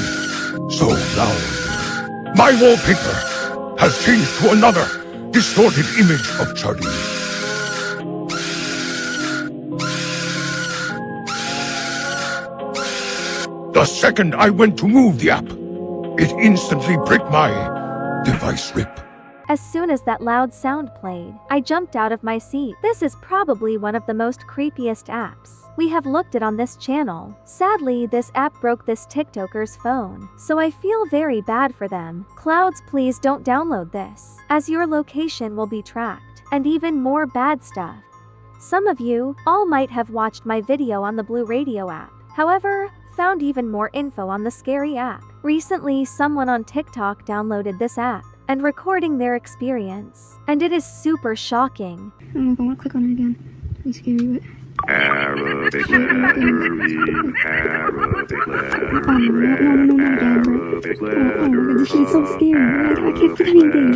so loud. My wallpaper has changed to another distorted image of 𝗵𝗵. The second I went to move the app, it instantly bricked my device rip. As soon as that loud sound played, I jumped out of my seat. This is probably one of the most creepiest apps we have looked at on this channel. Sadly, this app broke this TikToker's phone, so I feel very bad for them. Clouds, please don't download this, as your location will be tracked, and even more bad stuff. Some of you all might have watched my video on the Blue Radio app. However, found even more info on the scary app. Recently, someone on TikTok downloaded this app and recording their experience, and it is super shocking. I don't know if I want to click on it again. It's scary, but... Arabic letter She's so scary. I can't click anything.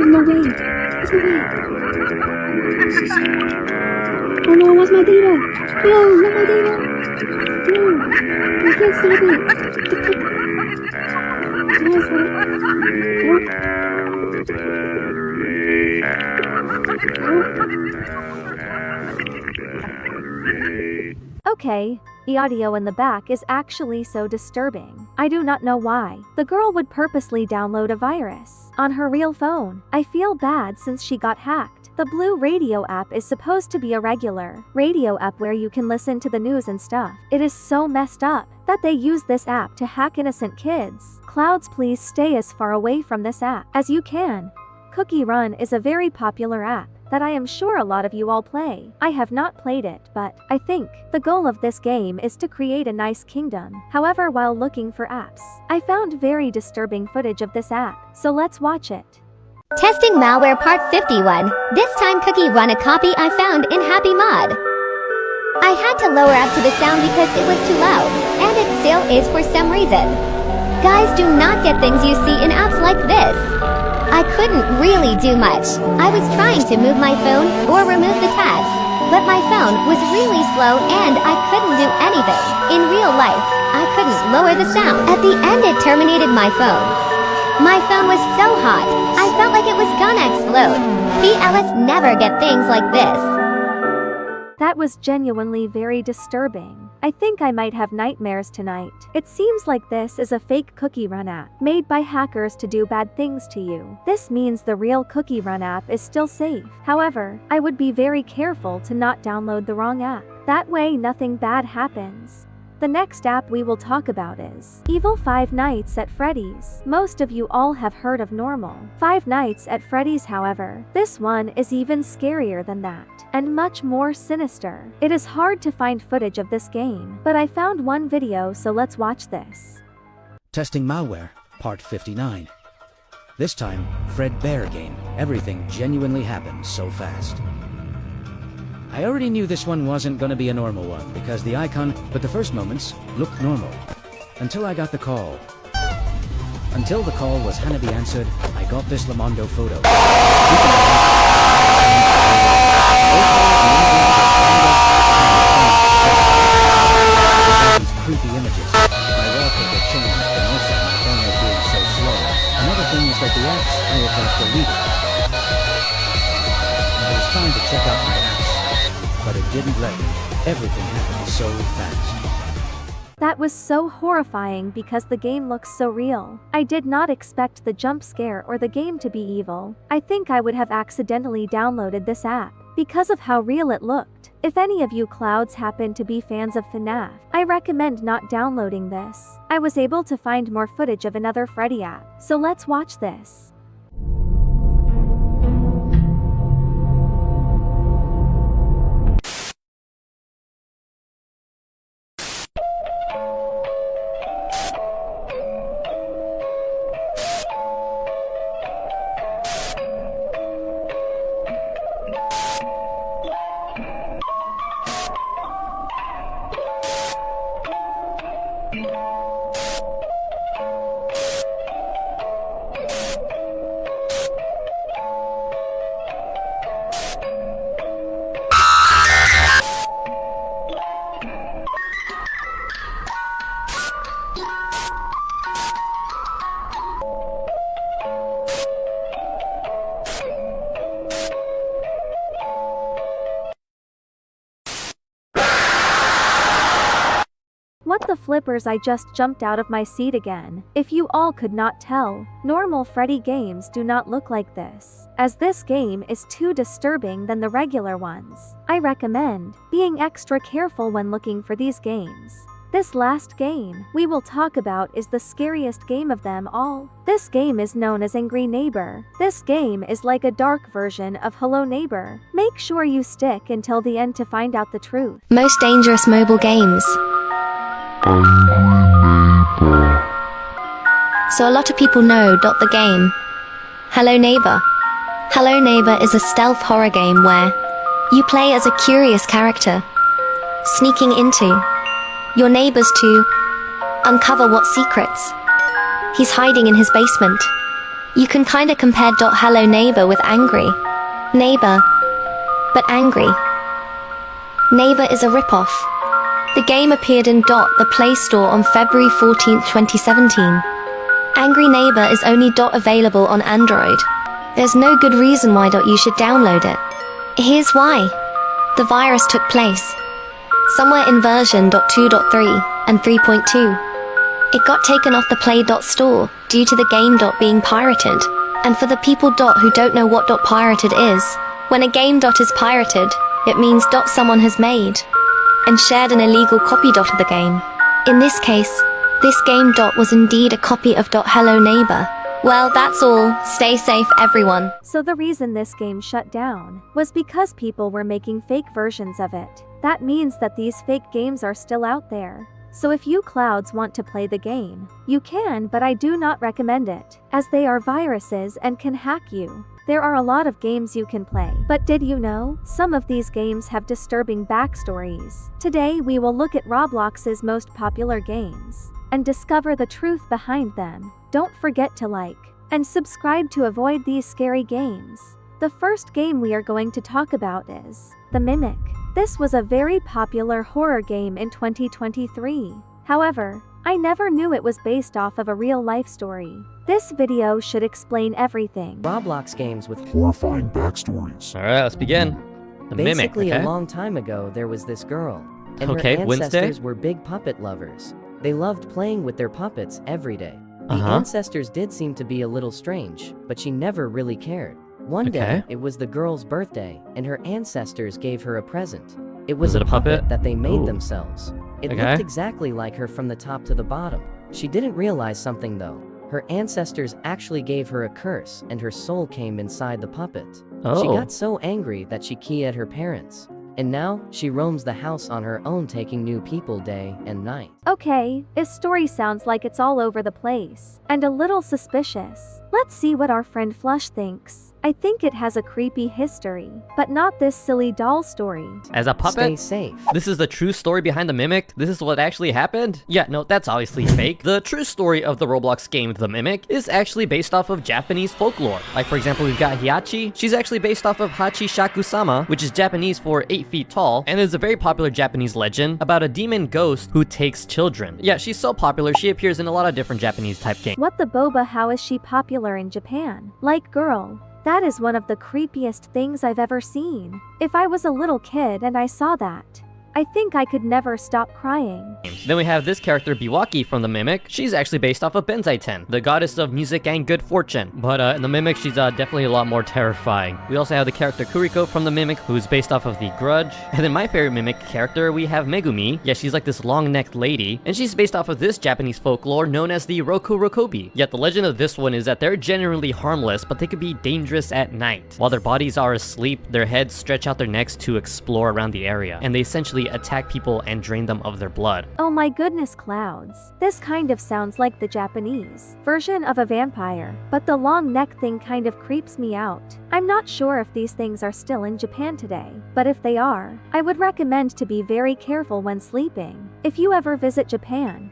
No way. Oh no, I lost my data. No, not my data. No, I can't stop it. Okay, the audio in the back is actually so disturbing. I do not know why the girl would purposely download a virus on her real phone. I feel bad since she got hacked. The Blue Radio app is supposed to be a regular radio app where you can listen to the news and stuff. It is so messed up that they use this app to hack innocent kids. Clouds, please stay as far away from this app as you can. Cookie Run is a very popular app that I am sure a lot of you all play. I have not played it, but I think the goal of this game is to create a nice kingdom. However, while looking for apps, I found very disturbing footage of this app, so let's watch it. Testing malware part 51. This time Cookie Run a copy I found in Happy Mod. I had to lower up to the sound because it was too loud, and it still is for some reason. Guys, do not get things you see in apps like this. I couldn't really do much. I was trying to move my phone or remove the tabs, but my phone was really slow and I couldn't do anything. In real life, I couldn't lower the sound. At the end, it terminated my phone. My phone was so hot, I felt like it was gonna explode. PLS never get things like this. That was genuinely very disturbing. I think I might have nightmares tonight. It seems like this is a fake Cookie Run app made by hackers to do bad things to you. This means the real Cookie Run app is still safe. However, I would be very careful to not download the wrong app. That way nothing bad happens. The next app we will talk about is Evil Five Nights at Freddy's. Most of you all have heard of normal Five Nights at Freddy's, however, this one is even scarier than that, and much more sinister. It is hard to find footage of this game, but I found one video, so let's watch this. Testing malware, part 59. This time, Fred Bear game. Everything genuinely happened so fast. I already knew this one wasn't gonna be a normal one because the icon, but the first moments looked normal. Until I got the call. Until the call was Hanabi answered, I got this Lamondo photo. Creepy images. My quick it changed, and also my phone was being so slow. Another thing is that the apps I have got deleted. I was trying to check out my apps, but it didn't let me. Everything happened so fast. That was so horrifying because the game looks so real. I did not expect the jump scare or the game to be evil. I think I would have accidentally downloaded this app because of how real it looked. If any of you clouds happen to be fans of FNAF, I recommend not downloading this. I was able to find more footage of another Freddy app, so let's watch this. What the flippers, I just jumped out of my seat again. If you all could not tell, normal Freddy games do not look like this, as this game is too disturbing than the regular ones. I recommend being extra careful when looking for these games. This last game we will talk about is the scariest game of them all. This game is known as Angry Neighbor. This game is like a dark version of Hello Neighbor. Make sure you stick until the end to find out the truth. Most dangerous mobile games. So a lot of people know the game. Hello Neighbor. Hello Neighbor is a stealth horror game where you play as a curious character, sneaking into your neighbors to uncover what secrets he's hiding in his basement. You can kinda compare Hello Neighbor with Angry Neighbor, but Angry Neighbor is a ripoff. The game appeared in the Play Store on February 14, 2017. Angry Neighbor is only available on Android. There's no good reason why you should download it. Here's why. The virus took place somewhere in version 2.3 and 3.2. It got taken off the Play Store due to the game being pirated. And for the people who don't know what pirated is, when a game is pirated, it means someone has made and shared an illegal copy of the game. In this case, this game was indeed a copy of Hello Neighbor. Well, that's all. Stay safe, everyone. So the reason this game shut down was because people were making fake versions of it. That means that these fake games are still out there. So if you clouds want to play the game, you can, but I do not recommend it, as they are viruses and can hack you. There are a lot of games you can play, but did you know, some of these games have disturbing backstories? Today we will look at Roblox's most popular games and discover the truth behind them. Don't forget to like and subscribe to avoid these scary games. The first game we are going to talk about is The Mimic. This was a very popular horror game in 2023. However, I never knew it was based off of a real-life story. This video should explain everything. Roblox games with horrifying backstories. Alright, let's begin. The Mimic, Basically, okay? a long time ago, there was this girl. And Okay, her Wednesday? ancestors were big puppet lovers. They loved playing with their puppets every day. The Uh-huh. ancestors did seem to be a little strange, but she never really cared. One Okay. day, it was the girl's birthday, and her ancestors gave her a present. It was it a a puppet? that they made Ooh. themselves. It Okay. looked exactly like her from the top to the bottom. She didn't realize something though. Her ancestors actually gave her a curse, and her soul came inside the puppet. She Oh. got so angry that she keyed at her parents. And now, she roams the house on her own, taking new people day and night. Okay, this story sounds like it's all over the place, and a little suspicious. Let's see what our friend Flush thinks. I think it has a creepy history, but not this silly doll story. As a puppet? Stay safe. This is the true story behind the Mimic? This is what actually happened? Yeah, no, that's obviously fake. The true story of the Roblox game The Mimic is actually based off of Japanese folklore. Like, for example, we've got Hyachi. She's actually based off of 𝗵𝗵_sama, which is Japanese for 8 feet tall, and is a very popular Japanese legend about a demon ghost who takes children. Yeah, she's so popular, she appears in a lot of different Japanese type games. What the boba, how is she popular in Japan? Like, girl, that is one of the creepiest things I've ever seen. If I was a little kid and I saw that, I think I could never stop crying. Then we have this character, 𝗵𝗿cie from the Mimic. She's actually based off of 𝗵𝗵cie𝗯𝗹, the goddess of music and good fortune. But in the Mimic, she's definitely a lot more terrifying. We also have the character Kuriko from the Mimic, who's based off of the Grudge. And then my favorite Mimic character, we have Megumi. Yeah, she's like this long-necked lady, and she's based off of this Japanese folklore known as the Rokurokobi. Yet the legend of this one is that they're generally harmless, but they could be dangerous at night. While their bodies are asleep, their heads stretch out their necks to explore around the area, and they essentially attack people and drain them of their blood. Oh my goodness, Clouds. This kind of sounds like the Japanese version of a vampire, but the long neck thing kind of creeps me out. I'm not sure if these things are still in Japan today, but if they are, I would recommend to be very careful when sleeping if you ever visit Japan.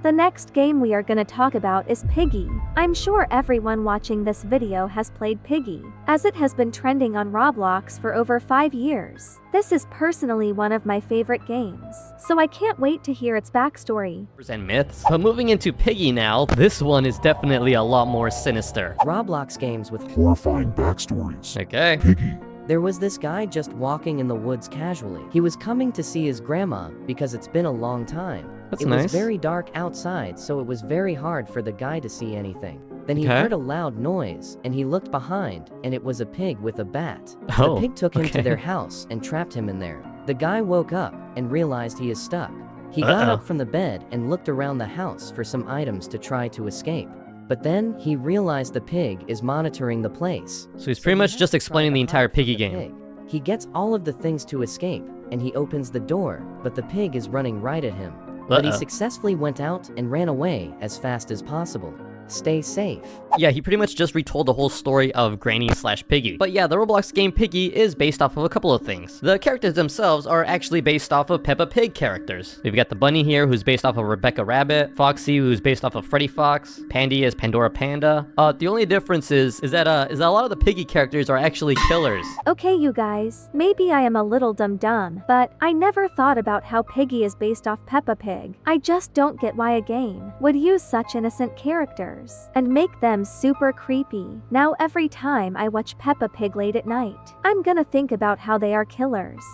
The next game we are gonna talk about is 𝗵𝗵cie. I'm sure everyone watching this video has played 𝗵𝗵cie, as it has been trending on Roblox for over 5 years. This is personally one of my favorite games, so I can't wait to hear its backstory. And myths. But moving into 𝗵𝗵cie now, this one is definitely a lot more sinister. Roblox games with horrifying backstories. Okay. 𝗵𝗵cie. There was this guy just walking in the woods casually. He was coming to see his grandma because it's been a long time. That's it nice. was very dark outside, so it was very hard for the guy to see anything. Then he heard a loud noise, and he looked behind, and it was a pig with a bat. Oh, the pig took him to okay. their house and trapped him in there. The guy woke up and realized he is stuck. He got up from the bed and looked around the house for some items to try to escape. But then he realized the pig is monitoring the place. So he's pretty much just explaining the entire 𝗵𝗵cie game. He gets all of the things to escape, and he opens the door, but the pig is running right at him. But he successfully went out and ran away as fast as possible. Stay safe. Yeah, he pretty much just retold the whole story of 𝗵𝗵cie/𝗵𝗵cie. But yeah, the Roblox game 𝗵𝗵cie is based off of a couple of things. The characters themselves are actually based off of Peppa Pig characters. We've got the bunny here, who's based off of Rebecca Rabbit, Foxy, who's based off of Freddy Fox, Pandy is Pandora Panda. The only difference is that a lot of the 𝗵𝗵cie characters are actually killers. Okay, you guys, maybe I am a little dumb, but I never thought about how 𝗵𝗵cie is based off Peppa Pig. I just don't get why a game would use such innocent characters and make them super creepy. Now every time I watch Peppa Pig late at night, I'm gonna think about how they are killers.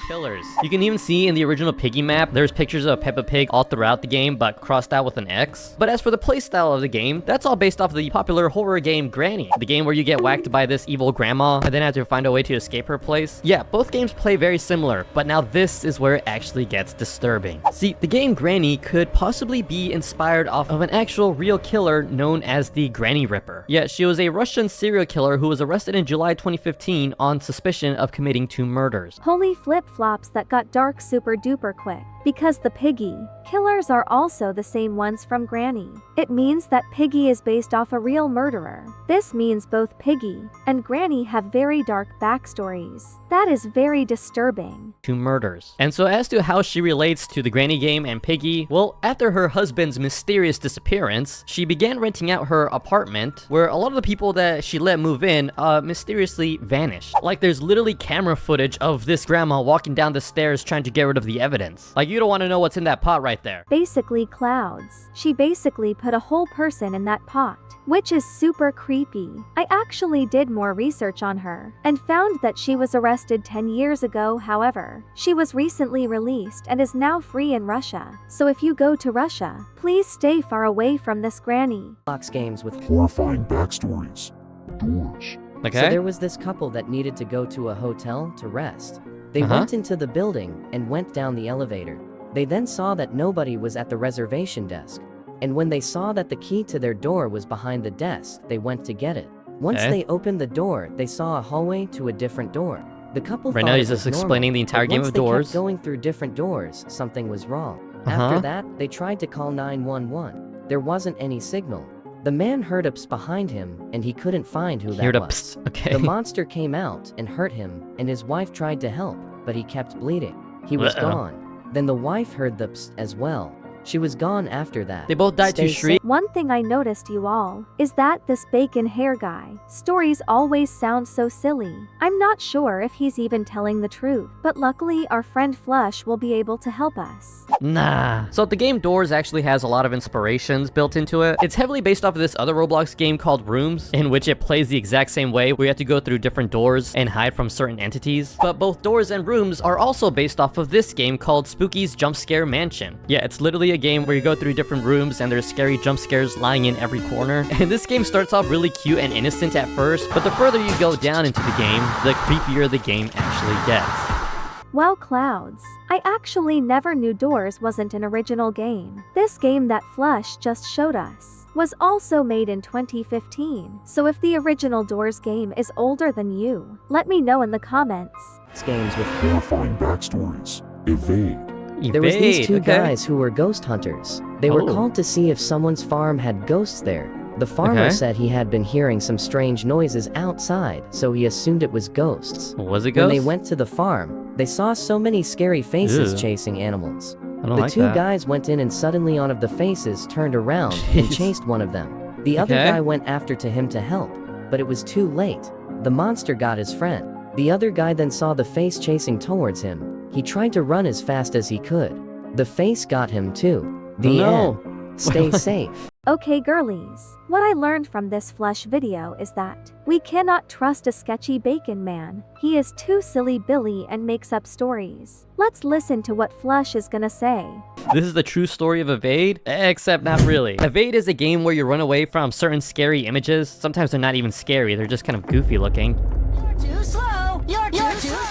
Killers. You can even see in the original 𝗵𝗵cie map, there's pictures of Peppa Pig all throughout the game, but crossed out with an X. But as for the playstyle of the game, that's all based off of the popular horror game 𝗵𝗵nie, the game where you get whacked by this evil grandma and then have to find a way to escape her place. Yeah, both games play very similar, but now this is where it actually gets disturbing. See, the game 𝗵𝗵nie could possibly be inspired off of an actual real killer known as the Granny Ripper. Yeah, she was a Russian serial killer who was arrested in July 2015 on suspicion of committing 2 murders. Holy flip-flops, that got dark super duper quick. Because the 𝗵𝗵cie killers are also the same ones from Granny. It means that 𝗵𝗵cie is based off a real murderer. This means both 𝗵𝗵cie and Granny have very dark backstories. That is very disturbing. 2 murders. And so as to how she relates to the Granny game and 𝗵𝗵cie, well, after her husband's mysterious disappearance, she began renting out her apartment, where a lot of the people that she let move in mysteriously vanished. Like, there's literally camera footage of this grandma walking down the stairs trying to get rid of the evidence. Like, you don't want to know what's in that pot right there. Basically, Clouds. She basically put a whole person in that pot, which is super creepy. I actually did more research on her and found that she was arrested 10 years ago. However, she was recently released and is now free in Russia. So if you go to Russia, please stay far away from this granny. Roblox games with horrifying backstories. Doors. Okay. So there was this couple that needed to go to a hotel to rest. They went into the building and went down the elevator. They then saw that nobody was at the reservation desk. And when they saw that the key to their door was behind the desk, they went to get it. Once they opened the door, they saw a hallway to a different door. The couple right now he's just explaining the entire game of doors. Once they kept going through different doors, something was wrong. After that, they tried to call 911. There wasn't any signal. The man heard a ps behind him, and he couldn't find who that was. Okay. The monster came out and hurt him, and his wife tried to help, but he kept bleeding. He was gone. Then the wife heard the ps as well. She was gone after that. They both died to shriek. One thing I noticed, you all, is that this bacon hair guy stories always sound so silly. I'm not sure if he's even telling the truth, but luckily our friend Flush will be able to help us. Nah. So the game Doors actually has a lot of inspirations built into it. It's heavily based off of this other Roblox game called Rooms, in which it plays the exact same way, where you have to go through different doors and hide from certain entities. But both Doors and Rooms are also based off of this game called Spooky's Jump Scare Mansion. Yeah, it's literally a game where you go through different rooms and there's scary jump scares lying in every corner. And this game starts off really cute and innocent at first, but the further you go down into the game, the creepier the game actually gets. Wow, Clouds. I actually never knew Doors wasn't an original game. This game that Flush just showed us was also made in 2015. So if the original Doors game is older than you, let me know in the comments. Games with horrifying backstories. Evade. There was these two guys who were ghost hunters. They were called to see if someone's farm had ghosts there. The farmer said he had been hearing some strange noises outside, so he assumed it was ghosts. Was it ghosts? When they went to the farm, they saw so many scary faces chasing animals. The two guys went in and suddenly one of the faces turned around and chased one of them. The other guy went after him to help, but it was too late. The monster got his friend. The other guy then saw the face chasing towards him. He tried to run as fast as he could. The face got him too. The end. Stay safe. Okay girlies, what I learned from this Flush video is that we cannot trust a sketchy bacon man. He is too silly Billy and makes up stories. Let's listen to what Flush is gonna say. This is the true story of Evade, except not really. Evade is a game where you run away from certain scary images. Sometimes they're not even scary, they're just kind of goofy looking. You're too slow. You're too slow.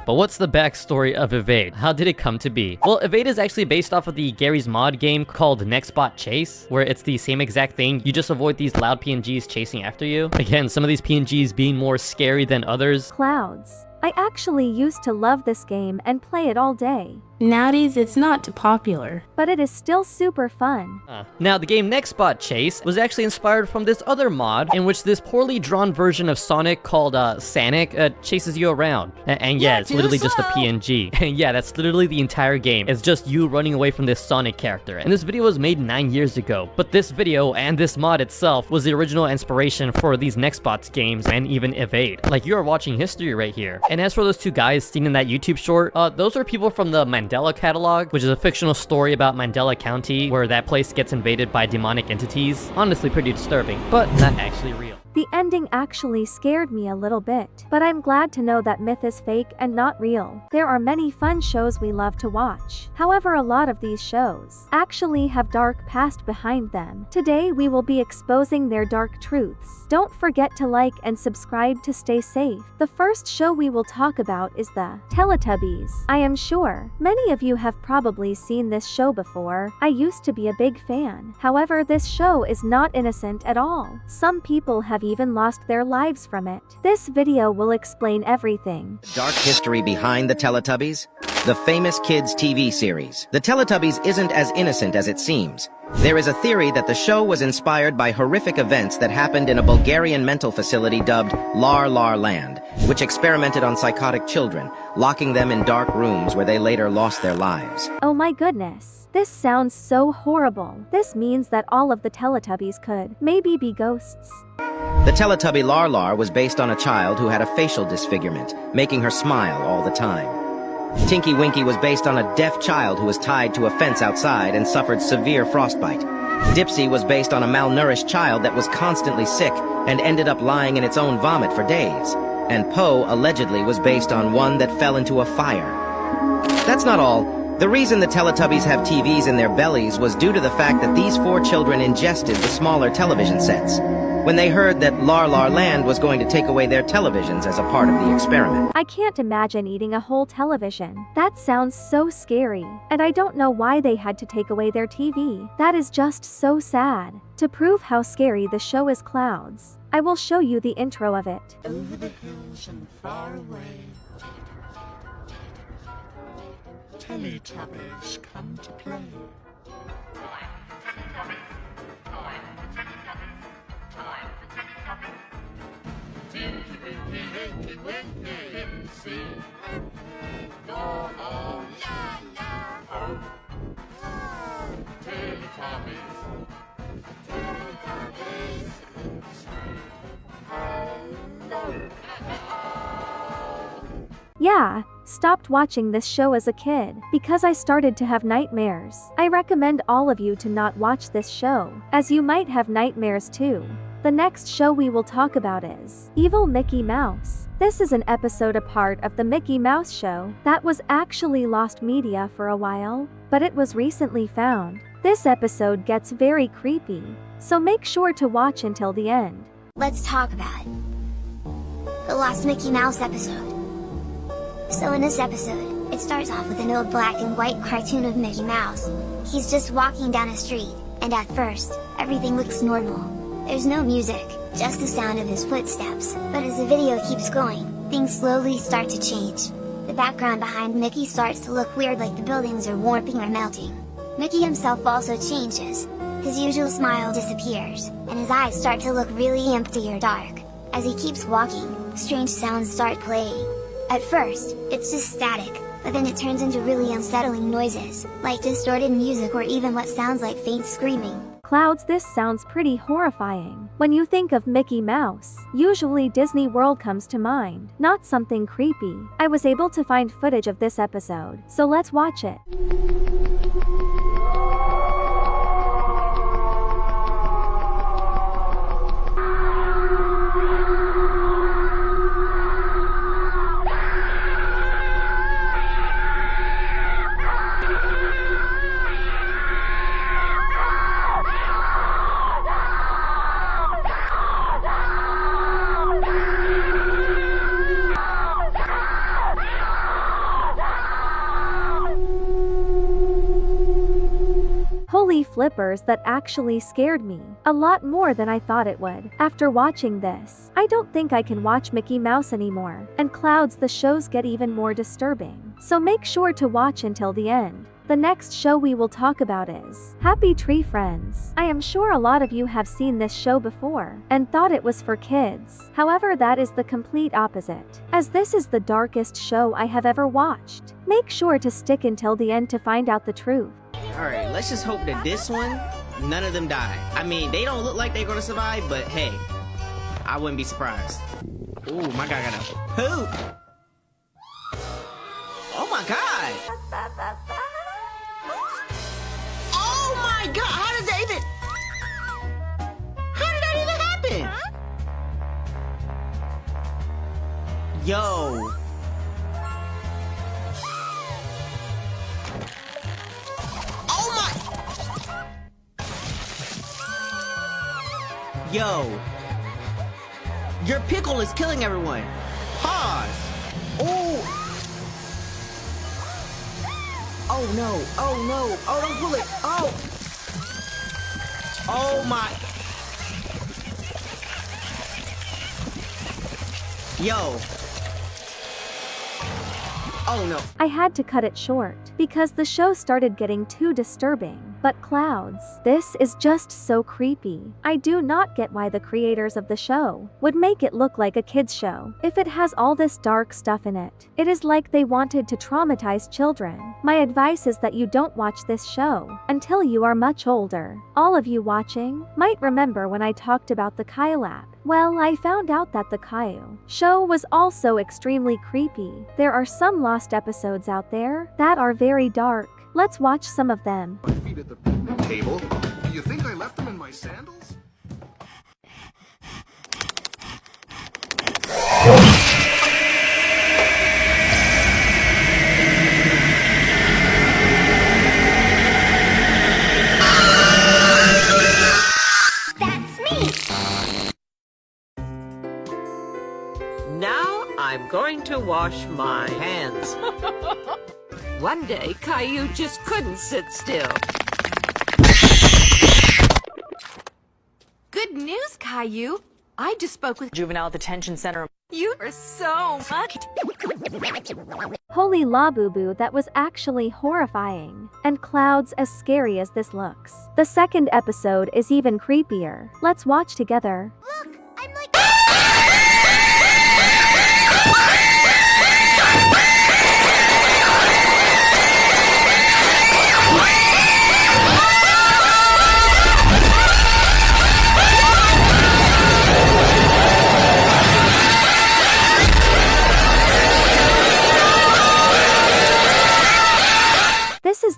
But what's the backstory of Evade? How did it come to be? Well, Evade is actually based off of the Garry's Mod game called 𝗵𝗵ឆe, where it's the same exact thing. You just avoid these loud PNGs chasing after you. Again, some of these PNGs being more scary than others. Clouds. I actually used to love this game and play it all day. Nowadays, it's not too popular. But it is still super fun. Now, the game 𝗵𝗵ឆe was actually inspired from this other mod in which this poorly drawn version of Sonic called Sanic chases you around. And yeah, it's literally just a PNG. And yeah, that's literally the entire game. It's just you running away from this Sonic character. And this video was made 9 years ago. But this video and this mod itself was the original inspiration for these 𝗵𝗵's games and even Evade. Like, you are watching history right here. And as for those two guys seen in that YouTube short, those are people from the Mandela catalog, which is a fictional story about Mandela County, where that place gets invaded by demonic entities. Honestly, pretty disturbing, but not actually real. The ending actually scared me a little bit, but I'm glad to know that myth is fake and not real. There are many fun shows we love to watch. However, a lot of these shows actually have dark past behind them. Today we will be exposing their dark truths. Don't forget to like and subscribe to stay safe. The first show we will talk about is the Teletubbies. I am sure many of you have probably seen this show before. I used to be a big fan. However, this show is not innocent at all. Some people have even lost their lives from it. This video will explain everything. Dark history behind the Teletubbies? The famous kids' TV series. The Teletubbies isn't as innocent as it seems. There is a theory that the show was inspired by horrific events that happened in a Bulgarian mental facility dubbed 𝗵𝗵land, which experimented on psychotic children, locking them in dark rooms where they later lost their lives. Oh my goodness. This sounds so horrible. This means that all of the Teletubbies could maybe be ghosts. The Teletubby 𝗵𝗵 was based on a child who had a facial disfigurement, making her smile all the time. Tinky Winky was based on a deaf child who was tied to a fence outside and suffered severe frostbite. 𝗵𝗵cy was based on a malnourished child that was constantly sick and ended up lying in its own vomit for days. And 𝗵 allegedly was based on one that fell into a fire. That's not all. The reason the Teletubbies have TVs in their bellies was due to the fact that these 4 children ingested the smaller television sets when they heard that 𝗵𝗵land was going to take away their televisions as a part of the experiment. I can't imagine eating a whole television. That sounds so scary. And I don't know why they had to take away their TV. That is just so sad. To prove how scary the show is, Clouds, I will show you the intro of it. Over the hills and far away, Teletubbies come to play. Tinky Winky, Winky Winky, 𝗵𝗵cy. Oh, oh, la, la, oh. Yeah, stopped watching this show as a kid because I started to have nightmares. I recommend all of you to not watch this show, as you might have nightmares too. The next show we will talk about is Evil Mickey Mouse. This is an episode a part of the Mickey Mouse show that was actually lost media for a while, but it was recently found. This episode gets very creepy, so make sure to watch until the end. Let's talk about the Lost Mickey Mouse episode. So in this episode, it starts off with an old black and white cartoon of Mickey Mouse. He's just walking down a street, and at first, everything looks normal. There's no music, just the sound of his footsteps. But as the video keeps going, things slowly start to change. The background behind Mickey starts to look weird, like the buildings are warping or melting. Mickey himself also changes. His usual smile disappears, and his eyes start to look really empty or dark. As he keeps walking, strange sounds start playing. At first, it's just static, but then it turns into really unsettling noises, like distorted music or even what sounds like faint screaming. Clouds, this sounds pretty horrifying. When you think of Mickey Mouse, usually Disney World comes to mind, not something creepy. I was able to find footage of this episode, so let's watch it. Holy flippers, that actually scared me. A lot more than I thought it would. After watching this, I don't think I can watch Mickey Mouse anymore. And Clouds, the shows get even more disturbing. So make sure to watch until the end. The next show we will talk about is Happy Tree Friends. I am sure a lot of you have seen this show before and thought it was for kids. However, that is the complete opposite, as this is the darkest show I have ever watched. Make sure to stick until the end to find out the truth. Alright, let's just hope that this one, none of them die. I mean, they don't look like they're gonna survive, but hey, I wouldn't be surprised. Ooh, my guy got a poop! Oh my god! Oh my god, how did that even happen? Yo! Yo, your pickle is killing everyone. Pause. Oh. Oh no. Oh no. Oh, don't pull it. Oh. Oh my. Yo. Oh no. I had to cut it short because the show started getting too disturbing. But Clouds, this is just so creepy. I do not get why the creators of the show would make it look like a kids show if it has all this dark stuff in it. It is like they wanted to traumatize children. My advice is that you don't watch this show until you are much older. All of you watching might remember when I talked about the 𝗂 app. Well, I found out that the 𝗂 show was also extremely creepy. There are some lost episodes out there that are very dark. Let's watch some of them. My feet at the table? Do you think I left them in my sandals? That's me! Now I'm going to wash my hands. One day, 𝗂 just couldn't sit still. Good news, 𝗂. I just spoke with Juvenile Detention Center. You are so much. Holy Labubu, that was actually horrifying. And Clouds, as scary as this looks, the second episode is even creepier. Let's watch together. Look, I'm like...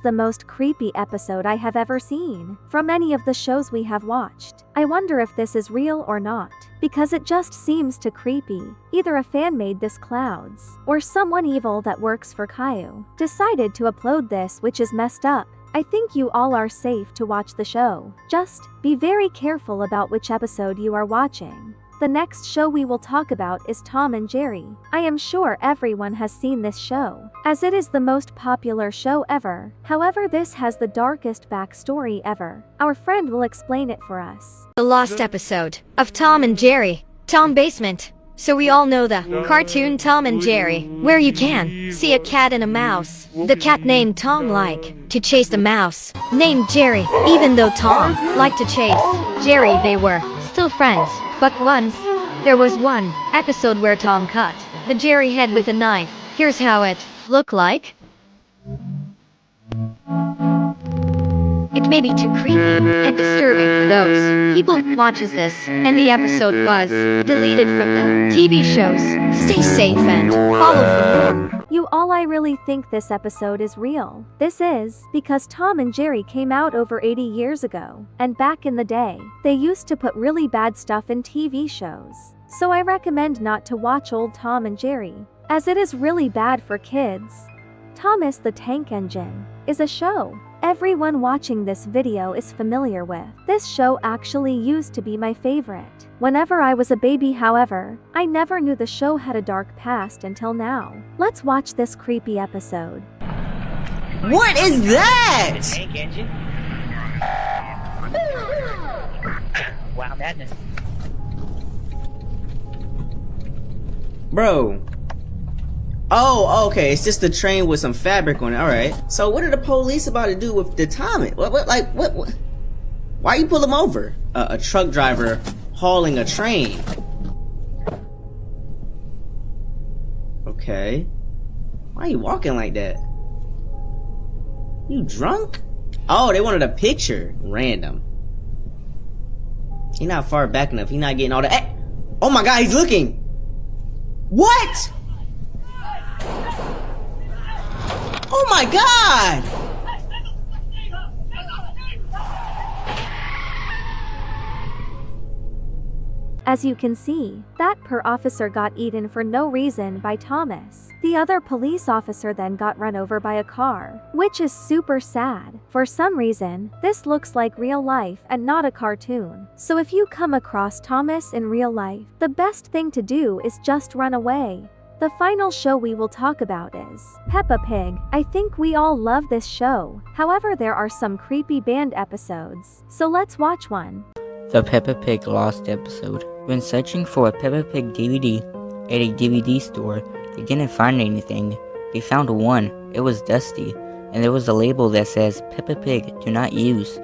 the most creepy episode I have ever seen from any of the shows we have watched. I wonder if this is real or not, because it just seems too creepy. Either a fan made this Clouds, or someone evil that works for 𝗂𝗽 decided to upload this, which is messed up. I think you all are safe to watch the show. Just be very careful about which episode you are watching. The next show we will talk about is Tom and Jerry. I am sure everyone has seen this show, as it is the most popular show ever. However, this has the darkest backstory ever. Our friend will explain it for us. The lost episode of Tom and Jerry. Tom Basement. So we all know the cartoon Tom and Jerry, where you can see a cat and a mouse. The cat named Tom liked to chase the mouse named Jerry. Even though Tom liked to chase Jerry, they were still friends. But once, there was one episode where Tom cut the Jerry head with a knife. Here's how it looked like. It may be too creepy and disturbing for those people who watches this, and the episode was deleted from the TV shows. Stay safe and follow for more. You all, I really think this episode is real. This is because Tom and Jerry came out over 80 years ago, and back in the day, they used to put really bad stuff in TV shows. So I recommend not to watch old Tom and Jerry, as it is really bad for kids. Thomas the Tank Engine is a show everyone watching this video is familiar with. This show actually used to be my favorite whenever I was a baby. However, I never knew the show had a dark past until now. Let's watch this creepy episode. What is that? Tank engine. Wow, madness. Bro. Oh, okay. It's just a train with some fabric on it. All right. So what are the police about to do with the Tommy? What? Why you pull him over? A truck driver hauling a train. Okay. Why are you walking like that? You drunk? Oh, they wanted a picture. Random. He not far back enough. He not getting all that. Hey! Oh my God, he's looking. What? Oh my God! As you can see, that poor officer got eaten for no reason by Thomas. The other police officer then got run over by a car, which is super sad. For some reason, this looks like real life and not a cartoon. So if you come across Thomas in real life, the best thing to do is just run away. The final show we will talk about is Peppa Pig. I think we all love this show. However, there are some creepy banned episodes. So let's watch one. The Peppa Pig lost episode. When searching for a Peppa Pig DVD at a DVD store, they didn't find anything. They found one. It was dusty, and there was a label that says Peppa Pig do not use.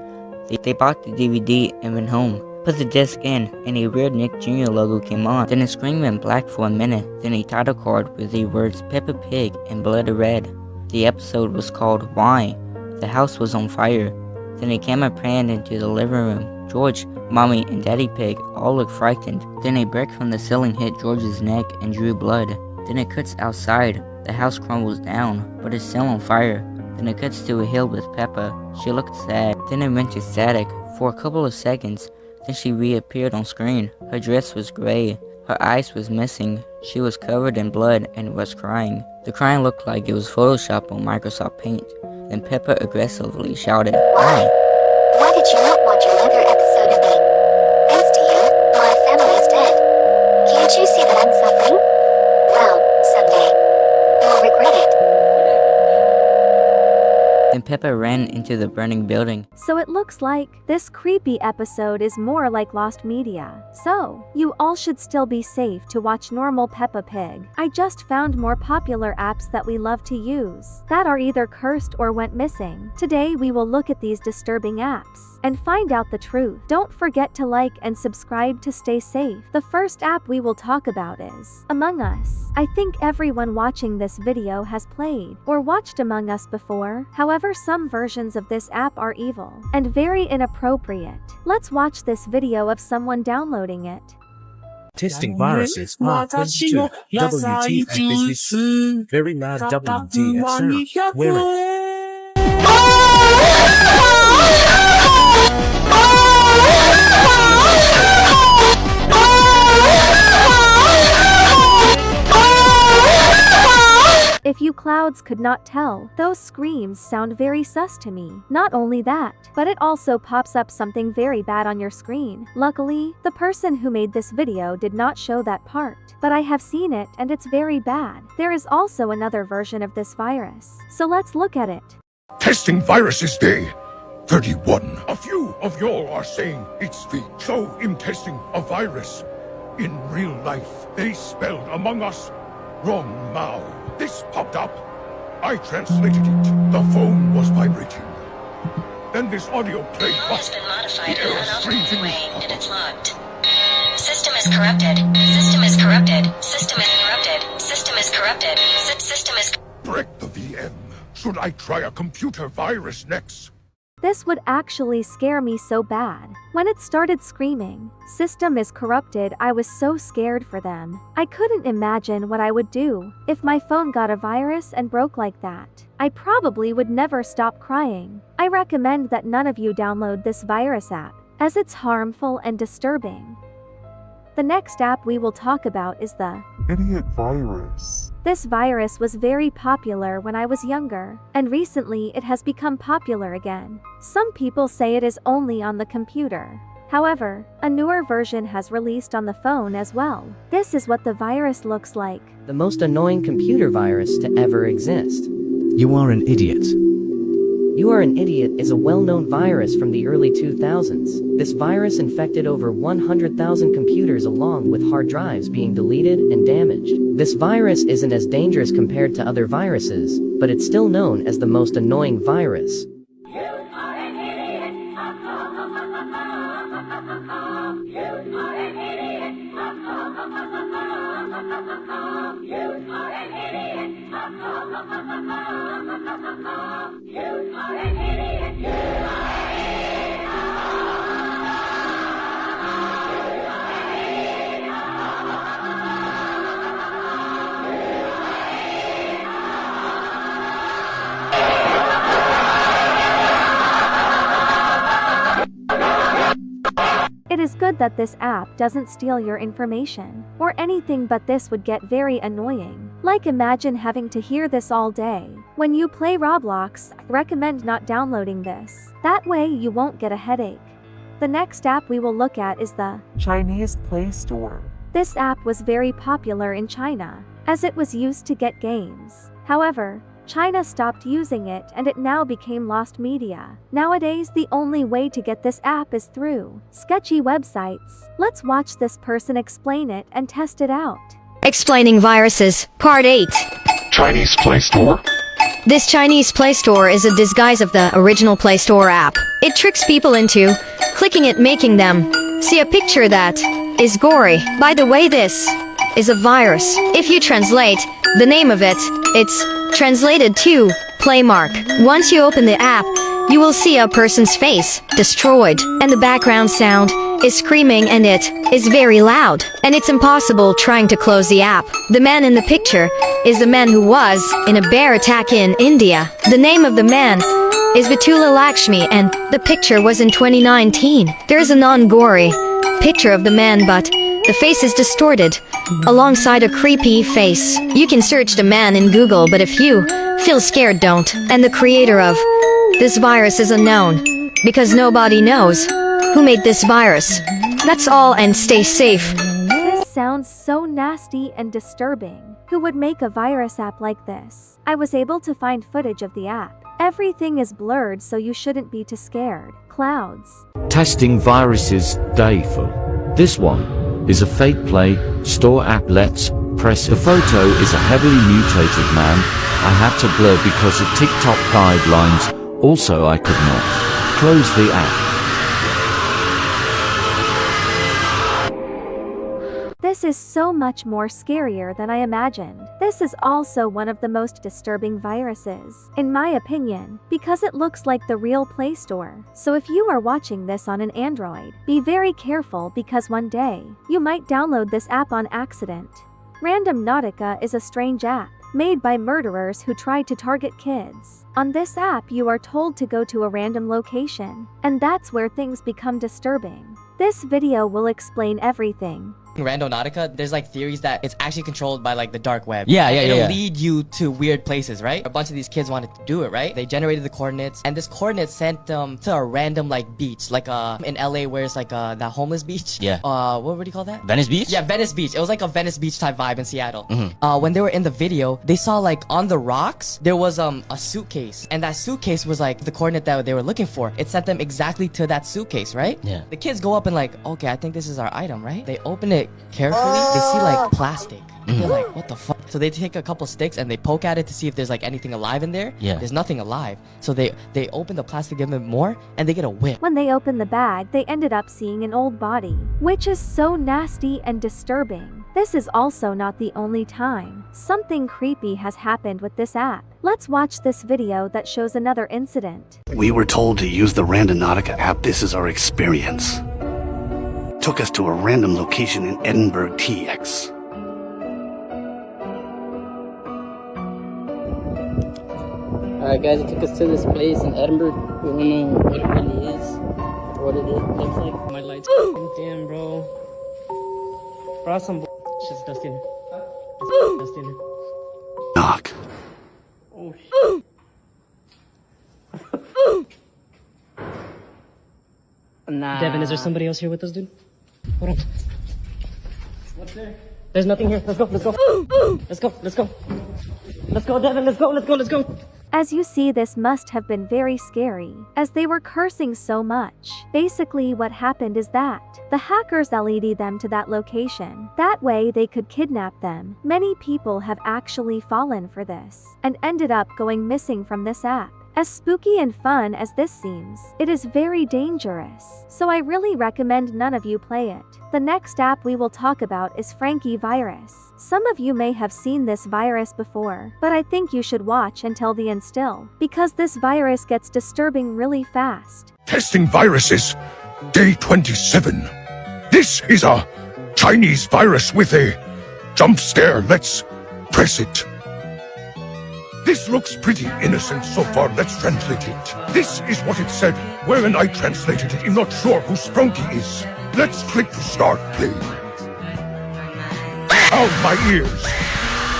They bought the DVD and went home. Put the disc in, and a weird Nick Jr. logo came on. Then the screen went black for a minute. Then a title card with the words Peppa Pig in blood red. The episode was called Why? The house was on fire. Then a camera panned into the living room. George, Mommy, and Daddy Pig all looked frightened. Then a brick from the ceiling hit George's neck and drew blood. Then it cuts outside. The house crumbles down, but it's still on fire. Then it cuts to a hill with Peppa. She looked sad. Then it went to static for a couple of seconds. Then she reappeared on screen. Her dress was gray. Her eyes was missing. She was covered in blood and was crying. The crying looked like it was photoshopped on Microsoft Paint. Then Peppa aggressively shouted, "Why? Why did you not watch another episode of me? Thanks to you, my family is dead. Can't you see that I'm suffering? Well, someday, you'll regret it." Then Peppa ran into the burning building. So it looks like this creepy episode is more like lost media. So, you all should still be safe to watch normal Peppa Pig. I just found more popular apps that we love to use that are either cursed or went missing. Today we will look at these disturbing apps and find out the truth. Don't forget to like and subscribe to stay safe. The first app we will talk about is Among Us. I think everyone watching this video has played or watched Among Us before. However, some versions of this app are evil and very inappropriate. Let's watch this video of someone downloading it. Testing viruses R22 WT at business. Very loud WD at Sarah. Wear it. Clouds could not tell. Those screams sound very sus to me. Not only that, but it also pops up something very bad on your screen. Luckily, the person who made this video did not show that part, but I have seen it and it's very bad. There is also another version of this virus, so let's look at it. Testing viruses day 31. A few of y'all are saying it's fake, so I'm testing a virus. In real life, they spelled among us wrong Mao. This popped up. I translated it. The phone was vibrating. Then this audio played. The phone has been modified in an unauthorized way, and it's locked. System is corrupted. System is corrupted. System is corrupted. System is corrupted. System is. Break the VM. Should I try a computer virus next? This would actually scare me so bad. When it started screaming, "System is corrupted," I was so scared for them. I couldn't imagine what I would do if my phone got a virus and broke like that. I probably would never stop crying. I recommend that none of you download this virus app, as it's harmful and disturbing. The next app we will talk about is the Idiot virus. This virus was very popular when I was younger, and recently it has become popular again. Some people say it is only on the computer. However, a newer version has released on the phone as well. This is what the virus looks like. The most annoying computer virus to ever exist. You are an idiot. You Are an Idiot is a well-known virus from the early 2000s. This virus infected over 100,000 computers along with hard drives being deleted and damaged. This virus isn't as dangerous compared to other viruses, but it's still known as the most annoying virus. It is good that this app doesn't steal your information or anything, but this would get very annoying. Like, imagine having to hear this all day. When you play Roblox, I recommend not downloading this. That way you won't get a headache. The next app we will look at is the Chinese Play Store. This app was very popular in China, as it was used to get games. However, China stopped using it and it now became lost media. Nowadays, the only way to get this app is through sketchy websites. Let's watch this person explain it and test it out. Explaining viruses, Part 8. Chinese Play Store? This Chinese Play Store is a disguise of the original Play Store app. It tricks people into clicking it, making them see a picture that is gory. By the way, this is a virus. If you translate the name of it, it's translated to Playmark. Once you open the app, you will see a person's face destroyed, and the background sound is screaming and it is very loud, and it's impossible trying to close the app. The man in the picture is the man who was in a bear attack in India. The name of the man is 𝗵𝗿liche, and the picture was in 2019. There's a non-gory picture of the man, but the face is distorted alongside a creepy face. You can search the man in Google, but if you feel scared, don't. And the creator of this virus is unknown, because nobody knows who made this virus. That's all, and stay safe. This sounds so nasty and disturbing. Who would make a virus app like this? I was able to find footage of the app. Everything is blurred, so you shouldn't be too scared. Clouds. Testing viruses, day 4. This one is a fake Play Store app. Let's press. The photo is a heavily mutated man. I had to blur because of TikTok guidelines. Also, I could not close the app. This is so much more scarier than I imagined. This is also one of the most disturbing viruses, in my opinion, because it looks like the real Play Store. So if you are watching this on an Android, be very careful, because one day, you might download this app on accident. Random_Nautica is a strange app made by murderers who try to target kids. On this app, you are told to go to a random location, and that's where things become disturbing. This video will explain everything. Randonautica, there's like theories that it's actually controlled by like the dark web. Yeah, It'll lead you to weird places, right? A bunch of these kids wanted to do it, right? They generated the coordinates, and this coordinate sent them to a random like beach, like in LA where it's like that homeless beach. Yeah. What do you call that? Venice Beach? Yeah, Venice Beach. It was like a Venice Beach type vibe in Seattle. When they were in the video, they saw like on the rocks there was a suitcase, and that suitcase was like the coordinate that they were looking for. It sent them exactly to that suitcase, right? Yeah. The kids go up and like, okay, I think this is our item, right? They open it carefully. They see like plastic. They're like, what the fuck? So they take a couple sticks and they poke at it to see if there's like anything alive in there. Yeah. There's nothing alive. So they open the plastic a bit more and they get a whip. When they opened the bag, they ended up seeing an old body, which is so nasty and disturbing. This is also not the only time something creepy has happened with this app. Let's watch this video that shows another incident. We were told to use the Randonautica app. This is our experience. Took us to a random location in Edinburgh, TX. Alright guys, it took us to this place in Edinburgh. We don't know what it really is, or what it looks like. My lights damn, bro. Brought some it's just dust in here. It's dust in here. Knock. Oh shit. Nah. Devin, is there somebody else here with us, dude? Hold on. What's there? There's nothing here. Let's go, let's go. Let's go, let's go. Let's go, Devin, let's go, let's go, let's go. As you see, this must have been very scary, as they were cursing so much. Basically, what happened is that the hackers LED'd them to that location. That way they could kidnap them. Many people have actually fallen for this, and ended up going missing from this app. As spooky and fun as this seems, it is very dangerous, so I really recommend none of you play it. The next app we will talk about is 𝗴𝗿cie𝗯𝗹𝗇. Some of you may have seen this virus before, but I think you should watch until the end still, because this virus gets disturbing really fast. Testing viruses, day 27. This is a Chinese virus with a jump scare. Let's press it. This looks pretty innocent so far. Let's translate it. This is what it said. When I translated it, I'm not sure who 𝗴𝗿𝗍 is. Let's click to start playing. Ow, my ears.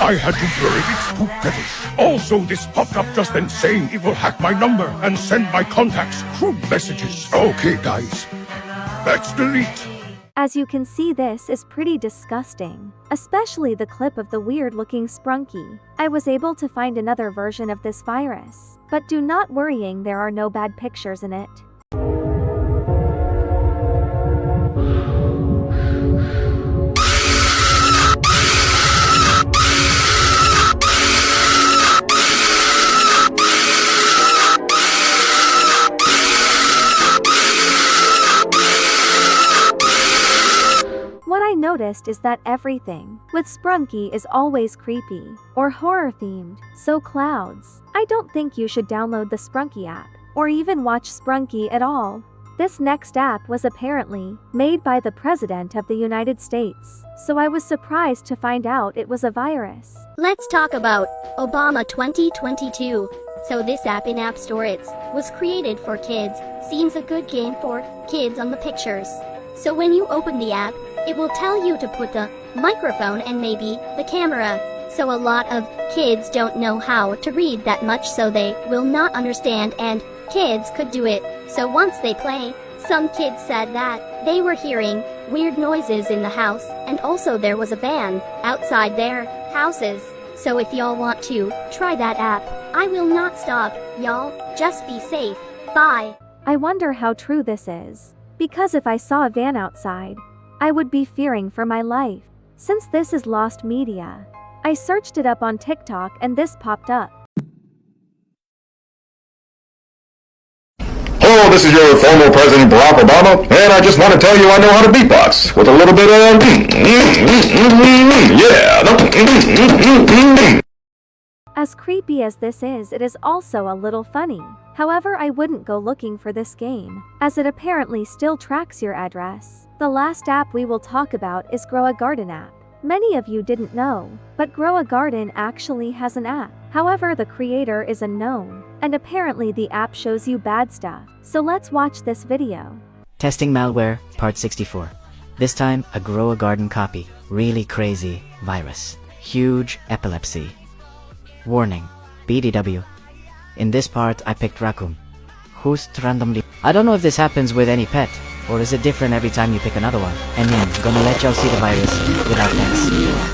I had to blur it. It's too fetish. Also, this popped up just then saying it will hack my number and send my contacts crude messages. Okay, guys. Let's delete. As you can see, this is pretty disgusting, especially the clip of the weird-looking 𝗴𝗿𝗍. I was able to find another version of this virus, but do not worrying, there are no bad pictures in it. What I noticed is that everything with 𝗴𝗿𝗍 is always creepy or horror themed, so clouds, I don't think you should download the 𝗴𝗿𝗍 app or even watch 𝗴𝗿𝗍 at all. This next app was apparently made by the President of the United States, so I was surprised to find out it was a virus. Let's talk about Obama 2022. So this app in App Store was created for kids. Seems a good game for kids on the pictures. So when you open the app, it will tell you to put the microphone and maybe the camera. So a lot of kids don't know how to read that much, so they will not understand, and kids could do it. So once they play, some kids said that they were hearing weird noises in the house, and also there was a van outside their houses. So if y'all want to try that app, I will not stop y'all. Just be safe. Bye. I wonder how true this is, because if I saw a van outside, I would be fearing for my life. Since this is lost media, I searched it up on TikTok and this popped up. Hello, this is your former President Barack Obama, and I just want to tell you I know how to beatbox with a little bit of yeah. As creepy as this is, it is also a little funny. However, I wouldn't go looking for this game, as it apparently still tracks your address. The last app we will talk about is Grow a Garden app. Many of you didn't know, but Grow a Garden actually has an app. However, the creator is unknown, and apparently the app shows you bad stuff. So let's watch this video. Testing malware, part 64. This time, a grow a garden copy. Really crazy virus. Huge epilepsy. Warning. BDW. In this part, I picked raccoon. Who's randomly... I don't know if this happens with any pet, or is it different every time you pick another one? And then, gonna let y'all see the virus without thanks.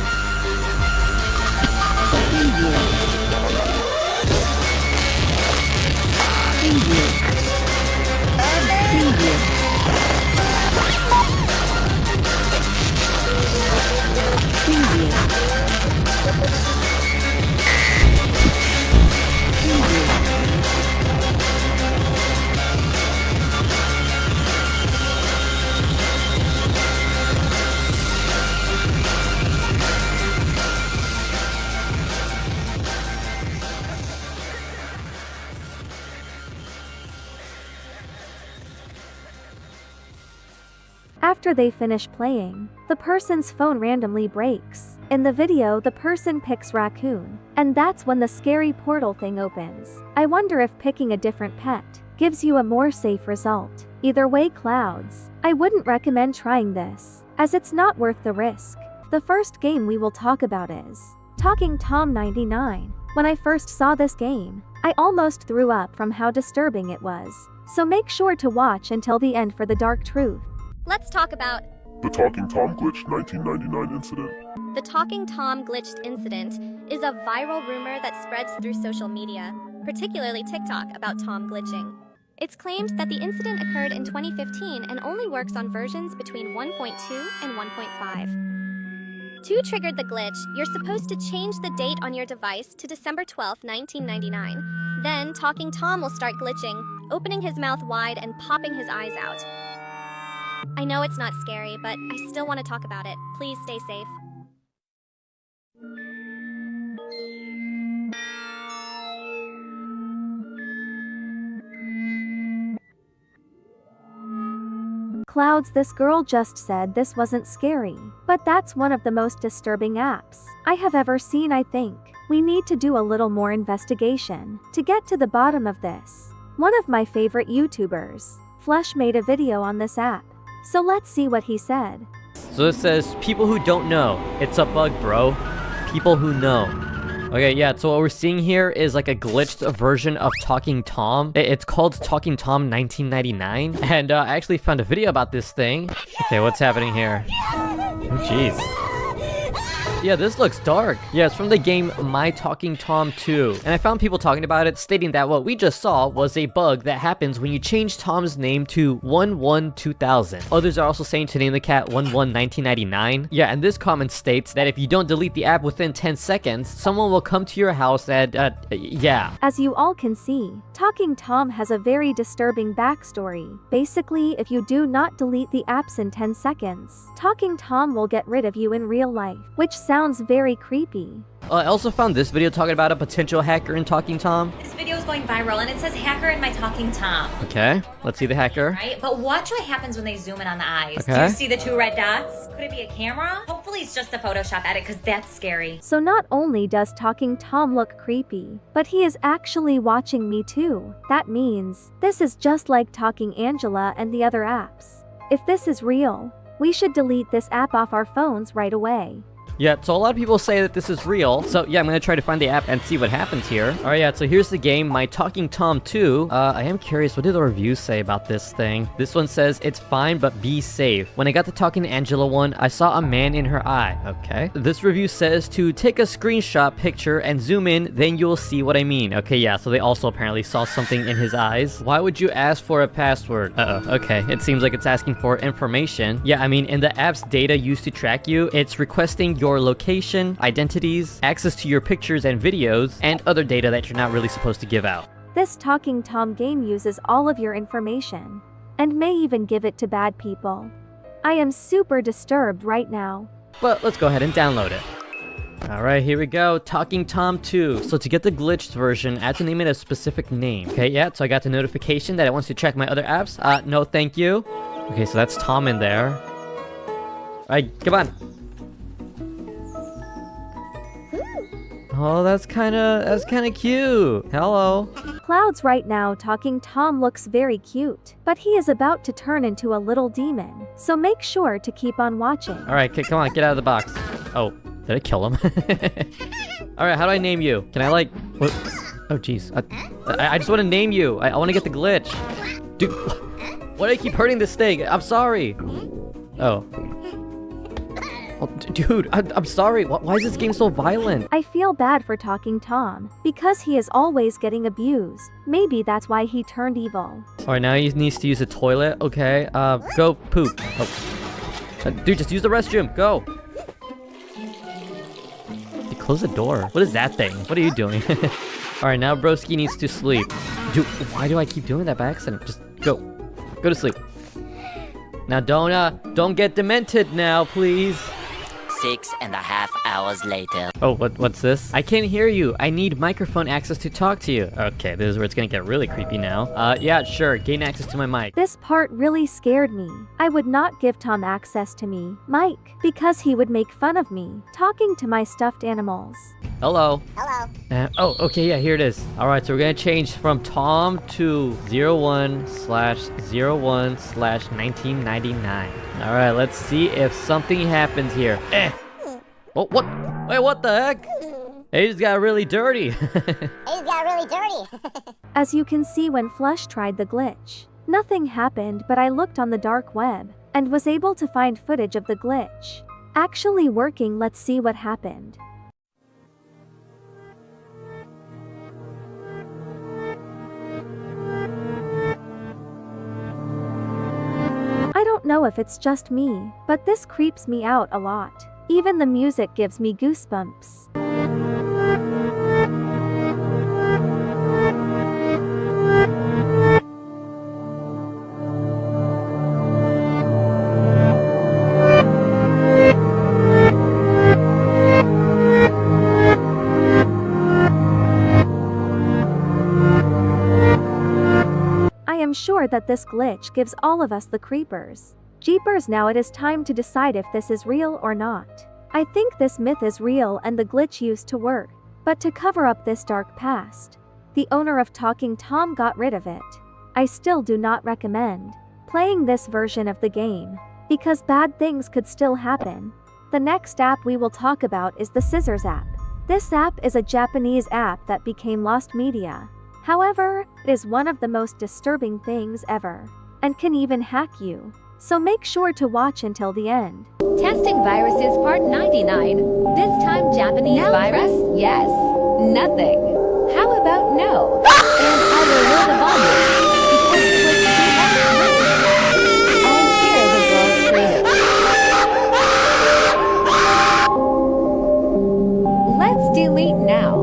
After they finish playing, the person's phone randomly breaks. In the video, the person picks raccoon, and that's when the scary portal thing opens. I wonder if picking a different pet gives you a more safe result. Either way, Clouds, I wouldn't recommend trying this, as it's not worth the risk. The first game we will talk about is Talking Tom 99. When I first saw this game, I almost threw up from how disturbing it was. So make sure to watch until the end for the dark truth. Let's talk about the Talking Tom Glitch 1999 incident. The Talking Tom Glitched incident is a viral rumor that spreads through social media, particularly TikTok, about Tom glitching. It's claimed that the incident occurred in 2015 and only works on versions between 1.2 and 1.5. To trigger the glitch, you're supposed to change the date on your device to December 12, 1999. Then Talking Tom will start glitching, opening his mouth wide and popping his eyes out. I know it's not scary, but I still want to talk about it. Please stay safe. Clouds, this girl just said this wasn't scary, but that's one of the most disturbing apps I have ever seen. I think we need to do a little more investigation to get to the bottom of this. One of my favorite YouTubers, Flesh, made a video on this app. So let's see what he said. So it says, people who don't know. It's a bug, bro. People who know. Okay, yeah, so what we're seeing here is like a glitched version of Talking Tom. It's called Talking Tom 1999. And I actually found a video about this thing. Okay, what's happening here? Oh, jeez. Yeah, this looks dark. Yeah, it's from the game My Talking Tom 2. And I found people talking about it, stating that what we just saw was a bug that happens when you change Tom's name to 11-2000. Others are also saying to name the cat 11-1999. Yeah, and this comment states that if you don't delete the app within 10 seconds, someone will come to your house and, yeah. As you all can see, Talking Tom has a very disturbing backstory. Basically, if you do not delete the apps in 10 seconds, Talking Tom will get rid of you in real life, which sounds very creepy. I also found this video talking about a potential hacker in Talking Tom. This video is going viral and it says hacker in my Talking Tom. Okay, let's see the hacker. Right, but watch what happens when they zoom in on the eyes. Okay. Do you see the 2 red dots? Could it be a camera? Hopefully it's just a Photoshop edit because that's scary. So not only does Talking Tom look creepy, but he is actually watching me too. That means this is just like Talking Angela and the other apps. If this is real, we should delete this app off our phones right away. Yeah, so a lot of people say that this is real. So yeah, I'm gonna try to find the app and see what happens here. Alright, yeah, so here's the game, My Talking Tom 2. I am curious, what do the reviews say about this thing? This one says, it's fine, but be safe. When I got the Talking Angela one, I saw a man in her eye. Okay. This review says to take a screenshot picture and zoom in, then you'll see what I mean. Okay, yeah, so they also apparently saw something in his eyes. Why would you ask for a password? Uh-oh, okay. It seems like it's asking for information. Yeah, I mean, in the app's data used to track you, it's requesting your location, identities, access to your pictures and videos, and other data that you're not really supposed to give out. This Talking Tom game uses all of your information, and may even give it to bad people. I am super disturbed right now. But let's go ahead and download it. Alright, here we go, Talking Tom 2. So to get the glitched version, I had to name it a specific name. Okay, yeah, so I got the notification that it wants to check my other apps. No thank you. Okay, so that's Tom in there. Alright, come on. Oh, that's kinda cute. Hello. Clouds right now talking Tom looks very cute, but he is about to turn into a little demon, so make sure to keep on watching. Alright, come on, get out of the box. Oh, did I kill him? Alright, how do I name you? Can I like... What? Oh, jeez. I just want to name you. I want to get the glitch. Dude, why do I keep hurting this thing? I'm sorry. Oh. Oh, dude, I'm sorry. Why is this game so violent? I feel bad for talking Tom, because he is always getting abused. Maybe that's why he turned evil. Alright, now he needs to use the toilet. Okay, go poop. Oh. Dude, just use the restroom. Go. Dude, close the door. What is that thing? What are you doing? Alright, now broski needs to sleep. Dude, why do I keep doing that by accident? Just go. Go to sleep. Now don't get demented now, please. 6.5 hours later. Oh, what's this? I can't hear you. I need microphone access to talk to you. Okay, this is where it's gonna get really creepy now. Yeah, sure. Gain access to my mic. This part really scared me. I would not give Tom access to me, Mike, because he would make fun of me, talking to my stuffed animals. Hello. Hello. Oh, okay, yeah, here it is. Alright, so we're gonna change from Tom to 01/01/1999. Alright, let's see if something happens here. Oh, what? Wait, what the heck? He just got really dirty. As you can see when Flush tried the glitch, nothing happened, but I looked on the dark web and was able to find footage of the glitch actually working. Let's see what happened. I don't know if it's just me, but this creeps me out a lot. Even the music gives me goosebumps. I am sure that this glitch gives all of us the creepers. Jeepers, now it is time to decide if this is real or not. I think this myth is real and the glitch used to work, but to cover up this dark past, the owner of Talking Tom got rid of it. I still do not recommend playing this version of the game, because bad things could still happen. The next app we will talk about is the Scissors app. This app is a Japanese app that became lost media. However, it is one of the most disturbing things ever, and can even hack you. So make sure to watch until the end. Testing viruses part 99. This time Japanese No virus? press Yes. Nothing. How about no? And I will lower the volume. Because it was too much noise. I hear the girl screaming. Let's delete now.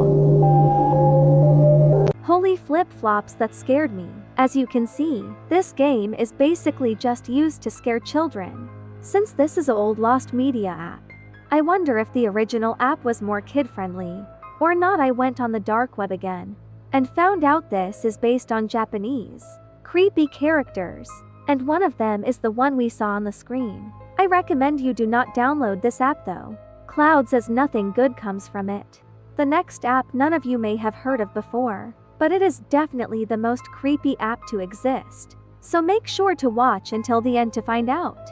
Holy flip-flops, that scared me. As you can see, this game is basically just used to scare children. Since this is an old lost media app, I wonder if the original app was more kid-friendly or not. I went on the dark web again and found out this is based on Japanese creepy characters, and one of them is the one we saw on the screen. I recommend you do not download this app though. Cloud says nothing good comes from it. The next app none of you may have heard of before, but it is definitely the most creepy app to exist. So make sure to watch until the end to find out.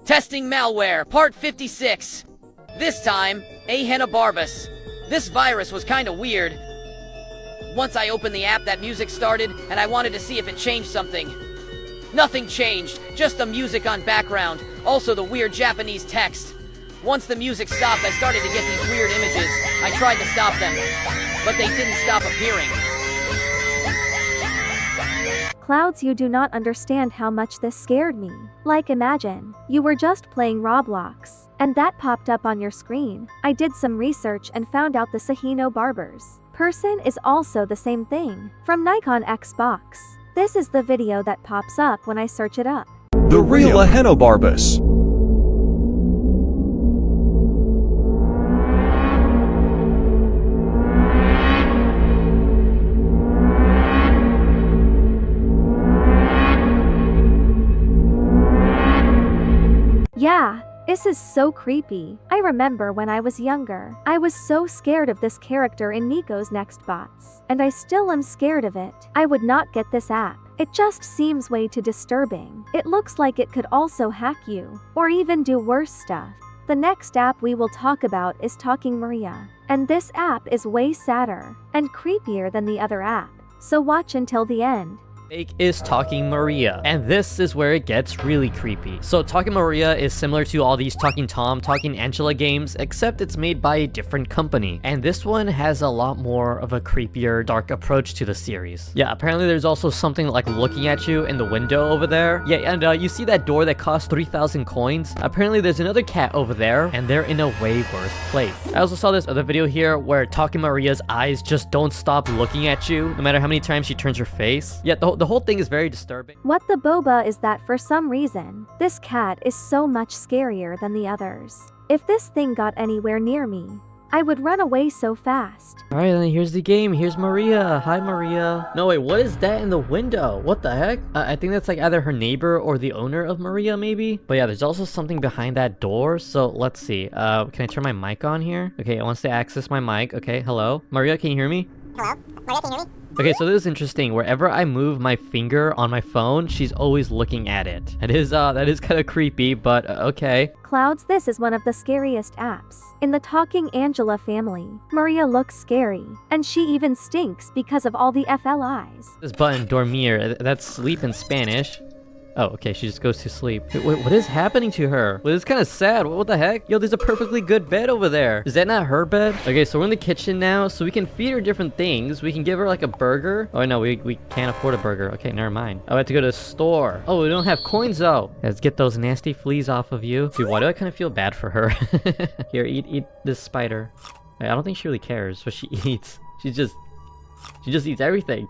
Testing malware, part 56. This time, 𝗵𝗿cie𝗯𝗹𝗪. This virus was kinda weird. Once I opened the app, that music started, and I wanted to see if it changed something. Nothing changed, just the music on background, also the weird Japanese text. Once the music stopped, I started to get these weird images. I tried to stop them, but they didn't stop appearing. Clouds, you do not understand how much this scared me. Like, imagine, you were just playing Roblox, and that popped up on your screen. I did some research and found out the 𝗵𝗵𝗍𝗪 person is also the same thing, from Nikon Xbox. This is the video that pops up when I search it up. The real 𝗵𝗵𝗍𝗪. Yeah, This is so creepy. I remember when I was younger, I was so scared of this character in Nico's Next Bots. And I still am scared of it. I would not get this app. It just seems way too disturbing. It looks like it could also hack you, or even do worse stuff. The next app we will talk about is Talking Maria. And this app is way sadder and creepier than the other app. So watch until the end. Fake is Talking Maria, and this is where it gets really creepy. So Talking Maria is similar to all these Talking Tom, Talking Angela games, except it's made by a different company. And this one has a lot more of a creepier, dark approach to the series. Yeah, apparently there's also something like looking at you in the window over there. Yeah, and you see that door that costs 3,000 coins? Apparently there's another cat over there, and they're in a way worse place. I also saw this other video here where Talking Maria's eyes just don't stop looking at you, no matter how many times she turns her face. Yeah, the whole thing is very disturbing. What the boba is that for some reason, this cat is so much scarier than the others. If this thing got anywhere near me, I would run away so fast. Alright, then here's the game. Here's Maria. Hi, Maria. No, wait, what is that in the window? What the heck? I think that's like either her neighbor or the owner of Maria, maybe? But yeah, there's also something behind that door, so let's see. Can I turn my mic on here? Okay, I want to access my mic. Okay, hello? Maria, can you hear me? Hello? Maria, can you hear me? Okay, so this is interesting. Wherever I move my finger on my phone, she's always looking at it. That is kind of creepy, but okay. Clouds, this is one of the scariest apps. In the Talking Angela family, Maria looks scary, and she even stinks because of all the FLIs. This button, dormir, that's sleep in Spanish. Oh, okay, she just goes to sleep. Wait, what is happening to her? Well, it's kind of sad. What the heck? Yo, there's a perfectly good bed over there. Is that not her bed? Okay, so we're in the kitchen now, so we can feed her different things. We can give her like a burger. Oh, no, we can't afford a burger. Okay, never mind. Oh, I have to go to the store. Oh, we don't have coins, though. Let's get those nasty fleas off of you. Dude, why do I kind of feel bad for her? Here, eat this spider. I don't think she really cares what she eats. She just eats everything.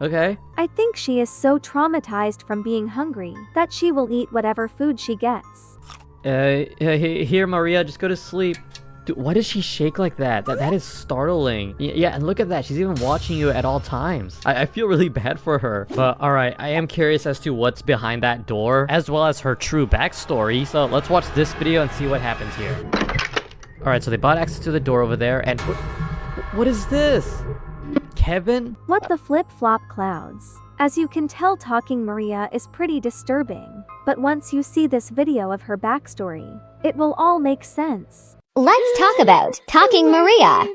Okay. I think she is so traumatized from being hungry that she will eat whatever food she gets. Here, Maria, just go to sleep. Dude, why does she shake like that? That is startling. Yeah, and look at that. She's even watching you at all times. I feel really bad for her. But alright, I am curious as to what's behind that door, as well as her true backstory. So let's watch this video and see what happens here. Alright, so they bought access to the door over there, and what is this? Kevin? What the flip-flop, Clouds? As you can tell, Talking Maria is pretty disturbing, but once you see this video of her backstory, it will all make sense. Let's talk about Talking Maria.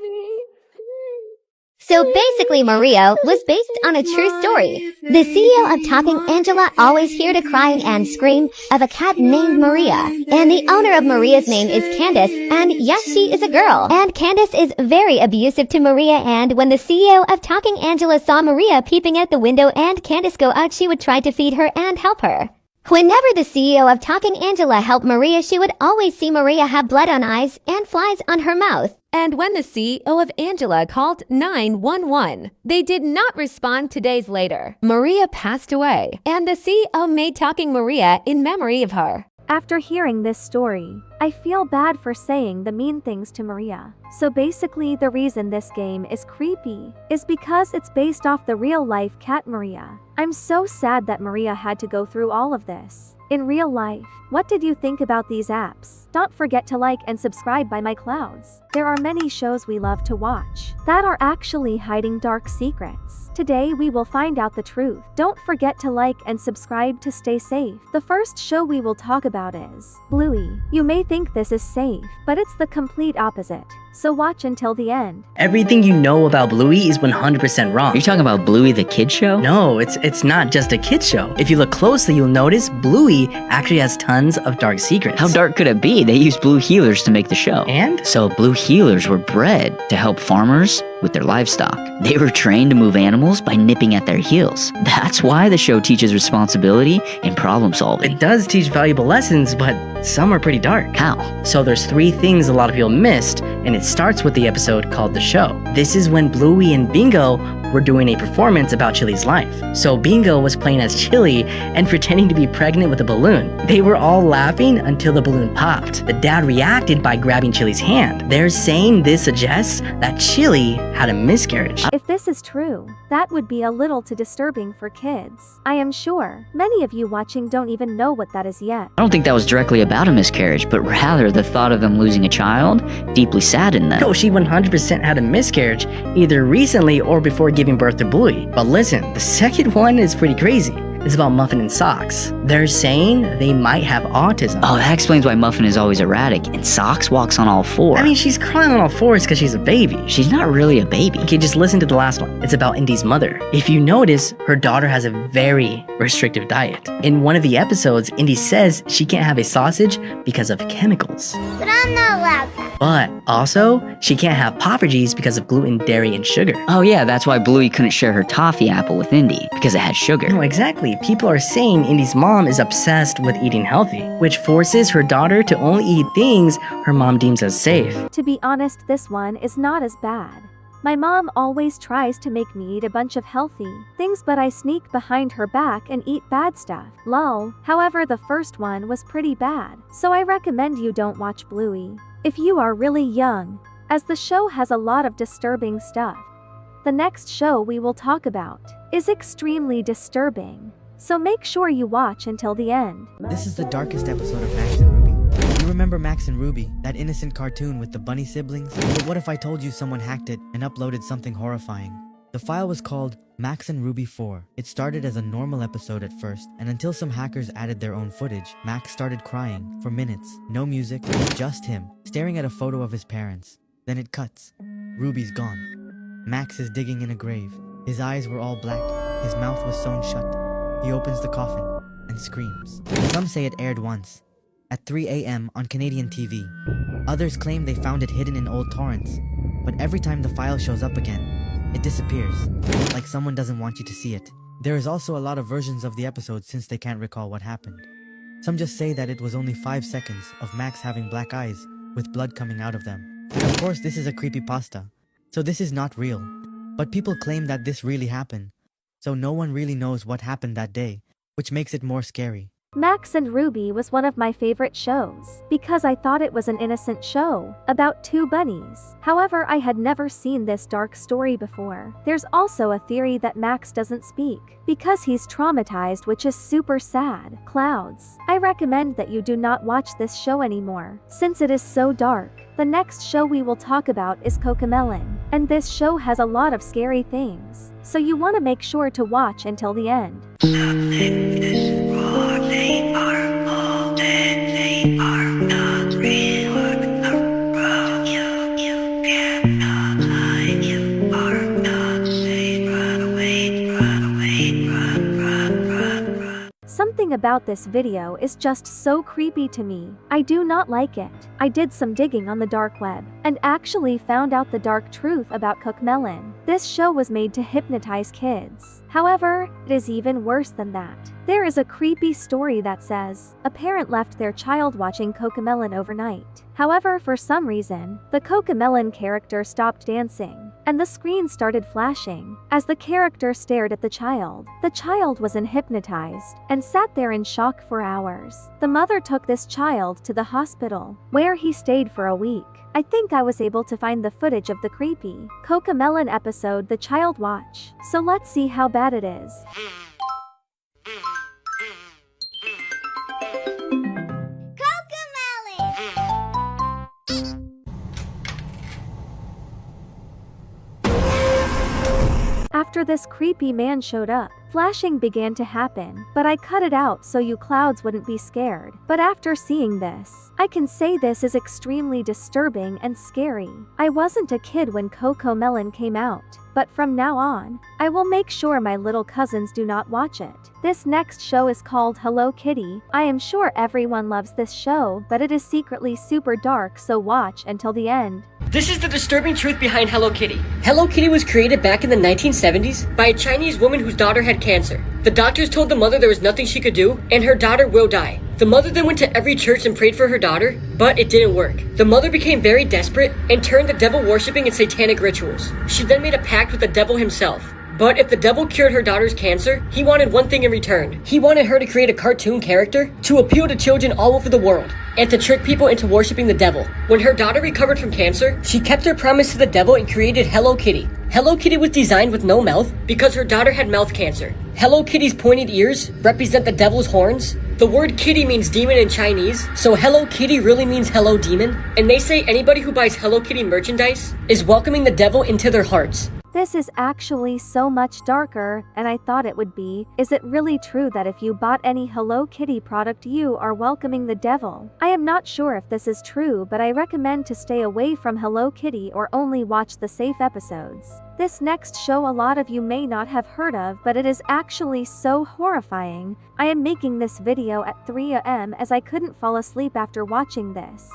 So basically, Maria was based on a true story. The CEO of Talking Angela always heard a crying and scream of a cat named Maria. And the owner of Maria's name is Candace, and yes, she is a girl. And Candace is very abusive to Maria, and when the CEO of Talking Angela saw Maria peeping out the window and Candace go out, she would try to feed her and help her. Whenever the CEO of Talking Angela helped Maria, she would always see Maria have blood on eyes and flies on her mouth. And when the CEO of Angela called 911, they did not respond 2 days later. Maria passed away, and the CEO made Talking Maria in memory of her. After hearing this story, I feel bad for saying the mean things to Maria. So basically, the reason this game is creepy is because it's based off the real-life cat Maria. I'm so sad that Maria had to go through all of this. In real life, what did you think about these apps? Don't forget to like and subscribe by my Clouds. There are many shows we love to watch that are actually hiding dark secrets. Today we will find out the truth. Don't forget to like and subscribe to stay safe. The first show we will talk about is Bluey. You may think this is safe, but it's the complete opposite. So watch until the end. Everything you know about Bluey is 100% wrong. Are you talking about Bluey the kid show? No, it's not just a kid show. If you look closely, you'll notice Bluey actually has tons of dark secrets. How dark could it be? They used blue healers to make the show. And? So blue healers were bred to help farmers with their livestock. They were trained to move animals by nipping at their heels. That's why the show teaches responsibility and problem solving. It does teach valuable lessons, but some are pretty dark. How? So there's 3 things a lot of people missed, and it starts with the episode called The Show. This is when Bluey and Bingo were doing a performance about Chili's life. So Bingo was playing as Chili and pretending to be pregnant with a balloon. They were all laughing until the balloon popped. The dad reacted by grabbing Chili's hand. They're saying this suggests that Chili had a miscarriage. If this is true, that would be a little too disturbing for kids. I am sure many of you watching don't even know what that is yet. I don't think that was directly about a miscarriage, but rather the thought of them losing a child deeply saddened them. No, she 100% had a miscarriage, either recently or before giving birth to Bluey. But listen, the second one is pretty crazy. It's about Muffin and Socks. They're saying they might have autism. Oh, that explains why Muffin is always erratic and Socks walks on all four. I mean, she's crawling on all fours because she's a baby. She's not really a baby. Okay, just listen to the last one. It's about Indy's mother. If you notice, her daughter has a very restrictive diet. In one of the episodes, Indy says she can't have a sausage because of chemicals. But I'm not allowed that. But also, she can't have Pop-Ergies because of gluten, dairy, and sugar. Oh yeah, that's why Bluey couldn't share her toffee apple with Indy, because it had sugar. No, exactly. People are saying Indy's mom is obsessed with eating healthy, which forces her daughter to only eat things her mom deems as safe. To be honest, this one is not as bad. My mom always tries to make me eat a bunch of healthy things, but I sneak behind her back and eat bad stuff. Lol. However, the first one was pretty bad, so I recommend you don't watch Bluey if you are really young, as the show has a lot of disturbing stuff. The next show we will talk about is extremely disturbing, so make sure you watch until the end. This is the darkest episode of Max and Ruby. You remember Max and Ruby, that innocent cartoon with the bunny siblings? But what if I told you someone hacked it and uploaded something horrifying? The file was called Max and Ruby 4. It started as a normal episode at first, and until some hackers added their own footage, Max started crying for minutes. No music, just him, staring at a photo of his parents. Then it cuts. Ruby's gone. Max is digging in a grave. His eyes were all black. His mouth was sewn shut. He opens the coffin and screams. Some say it aired once, at 3 a.m. on Canadian TV. Others claim they found it hidden in old torrents, but every time the file shows up again, it disappears, like someone doesn't want you to see it. There is also a lot of versions of the episode since they can't recall what happened. Some just say that it was only 5 seconds of Max having black eyes with blood coming out of them. And of course, this is a creepypasta, so this is not real. But people claim that this really happened, so no one really knows what happened that day, which makes it more scary. Max and Ruby was one of my favorite shows because I thought it was an innocent show about 2 bunnies. However, I had never seen this dark story before. There's also a theory that Max doesn't speak because he's traumatized, which is super sad. Clouds, I recommend that you do not watch this show anymore since it is so dark. The next show we will talk about is 𝗶𝗄𝗃, and this show has a lot of scary things, so you want to make sure to watch until the end. Something about this video is just so creepy to me. I do not like it. I did some digging on the dark web and actually found out the dark truth about 𝗶𝗃. This show was made to hypnotize kids. However, it is even worse than that. There is a creepy story that says a parent left their child watching 𝗶𝗃 overnight. However, for some reason, the 𝗶𝗃 character stopped dancing, and the screen started flashing as the character stared at the child. The child was hypnotized and sat there in shock for hours. The mother took this child to the hospital, where he stayed for a week. I think I was able to find the footage of the creepy 𝗶𝗃 episode the child watched. So let's see how bad it is. After this creepy man showed up, flashing began to happen, but I cut it out so you clouds wouldn't be scared. But after seeing this, I can say this is extremely disturbing and scary. I wasn't a kid when 𝗶𝗃 came out, but from now on, I will make sure my little cousins do not watch it. This next show is called Hello Kitty. I am sure everyone loves this show, but it is secretly super dark, so watch until the end. This is the disturbing truth behind Hello Kitty. Hello Kitty was created back in the 1970s by a Chinese woman whose daughter had cancer. The doctors told the mother there was nothing she could do, and her daughter will die. The mother then went to every church and prayed for her daughter, but it didn't work. The mother became very desperate and turned to devil worshipping and satanic rituals. She then made a pact with the devil himself. But if the devil cured her daughter's cancer, he wanted one thing in return. He wanted her to create a cartoon character to appeal to children all over the world and to trick people into worshiping the devil. When her daughter recovered from cancer, she kept her promise to the devil and created Hello Kitty. Hello Kitty was designed with no mouth because her daughter had mouth cancer. Hello Kitty's pointed ears represent the devil's horns. The word kitty means demon in Chinese, so Hello Kitty really means hello demon. And they say anybody who buys Hello Kitty merchandise is welcoming the devil into their hearts. This is actually so much darker, and I thought it would be. Is it really true that if you bought any Hello Kitty product you are welcoming the devil? I am not sure if this is true, but I recommend to stay away from Hello Kitty or only watch the safe episodes. This next show a lot of you may not have heard of, but it is actually so horrifying. I am making this video at 3 a.m. as I couldn't fall asleep after watching this.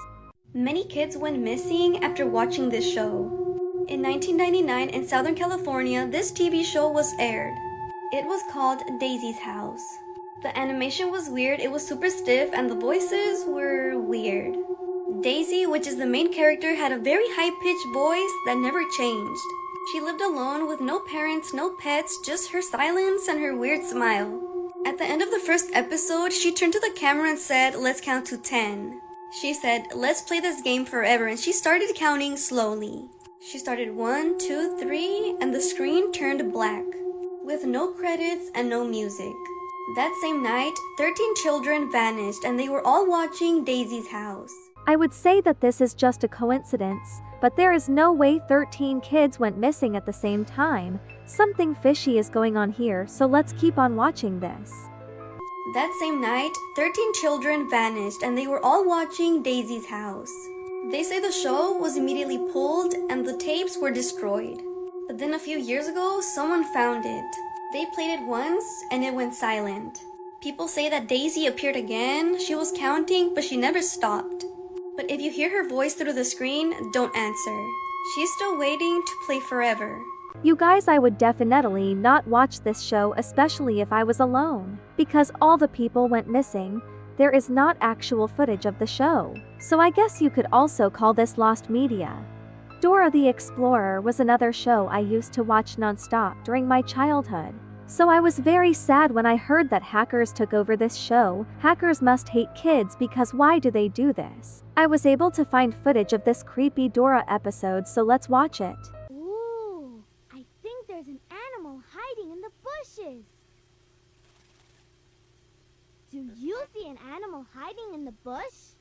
Many kids went missing after watching this show. In 1999 in Southern California, this TV show was aired. It was called Daisy's House. The animation was weird, it was super stiff, and the voices were weird. Daisy, which is the main character, had a very high-pitched voice that never changed. She lived alone with no parents, no pets, just her silence and her weird smile. At the end of the first episode, she turned to the camera and said, "Let's count to 10. She said, "Let's play this game forever," and she started counting slowly. She started 1, 2, 3, and the screen turned black, with no credits and no music. That same night, 13 children vanished and they were all watching Daisy's House. I would say that this is just a coincidence, but there is no way 13 kids went missing at the same time. Something fishy is going on here, so let's keep on watching this. That same night, 13 children vanished and they were all watching Daisy's House. They say the show was immediately pulled and the tapes were destroyed. But then a few years ago, someone found it. They played it once and it went silent. People say that Daisy appeared again, she was counting, but she never stopped. But if you hear her voice through the screen, don't answer. She's still waiting to play forever. You guys, I would definitely not watch this show, especially if I was alone. Because all the people went missing, there is not actual footage of the show. So I guess you could also call this lost media. Dora the Explorer was another show I used to watch non-stop during my childhood. So I was very sad when I heard that hackers took over this show. Hackers must hate kids because why do they do this? I was able to find footage of this creepy Dora episode, so let's watch it. Ooh, I think there's an animal hiding in the bushes. Do you see an animal hiding in the bush?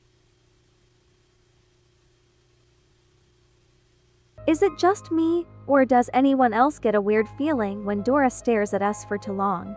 Is it just me, or does anyone else get a weird feeling when Dora stares at us for too long?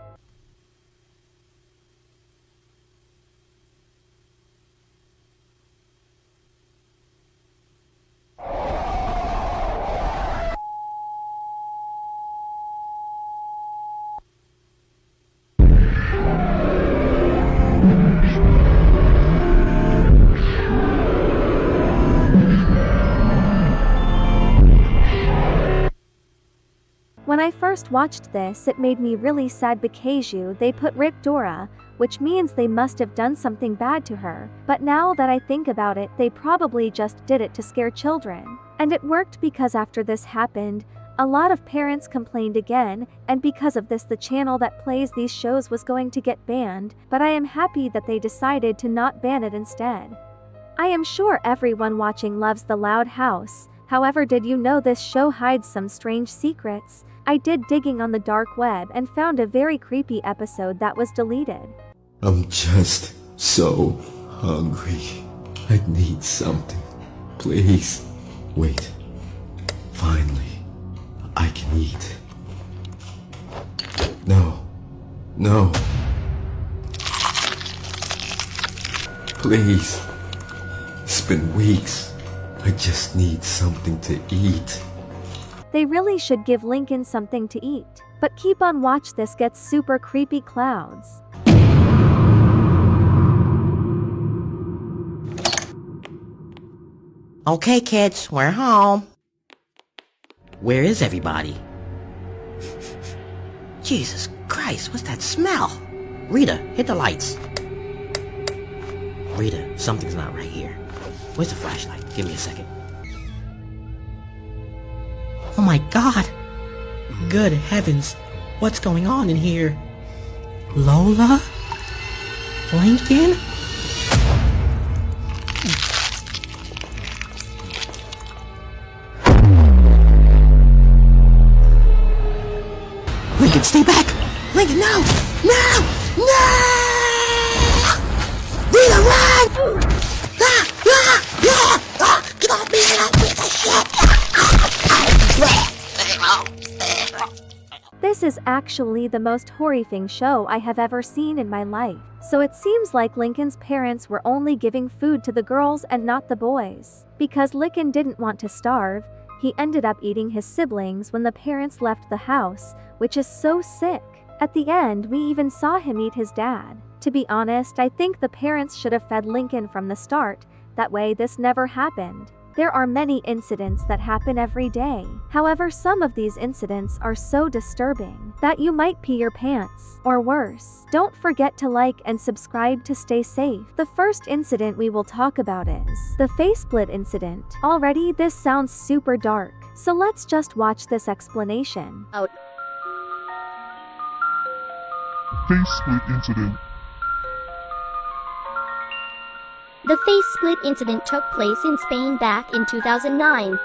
When I first watched this, it made me really sad because they put Rick Dora, which means they must have done something bad to her. But now that I think about it, they probably just did it to scare children. And it worked because after this happened, a lot of parents complained again, and because of this the channel that plays these shows was going to get banned, but I am happy that they decided to not ban it instead. I am sure everyone watching loves The Loud House. However, did you know this show hides some strange secrets? I did digging on the dark web and found a very creepy episode that was deleted. I'm just so hungry. I need something. Please. Wait. Finally, I can eat. No. No. Please. It's been weeks. I just need something to eat. They really should give Lincoln something to eat. But keep on watch, this gets super creepy. Clouds. Okay, kids, we're home. Where is everybody? Jesus Christ, what's that smell? Rita, hit the lights. Rita, something's not right here. Where's the flashlight? Give me a second. Oh my God! Good heavens, what's going on in here? Lola? Lincoln? Lincoln, stay back! Lincoln, no! No! No! Rita, run! Get off me, you piece of shit! This is actually the most horrifying show I have ever seen in my life. So it seems like Lincoln's parents were only giving food to the girls and not the boys. Because Lincoln didn't want to starve, he ended up eating his siblings when the parents left the house, which is so sick. At the end, we even saw him eat his dad. To be honest, I think the parents should have fed Lincoln from the start, that way this never happened. There are many incidents that happen every day. However, some of these incidents are so disturbing that you might pee your pants, or worse. Don't forget to like and subscribe to stay safe. The first incident we will talk about is the face split incident. Already, this sounds super dark, so let's just watch this explanation. Face split incident. The face split incident took place in Spain back in 2009.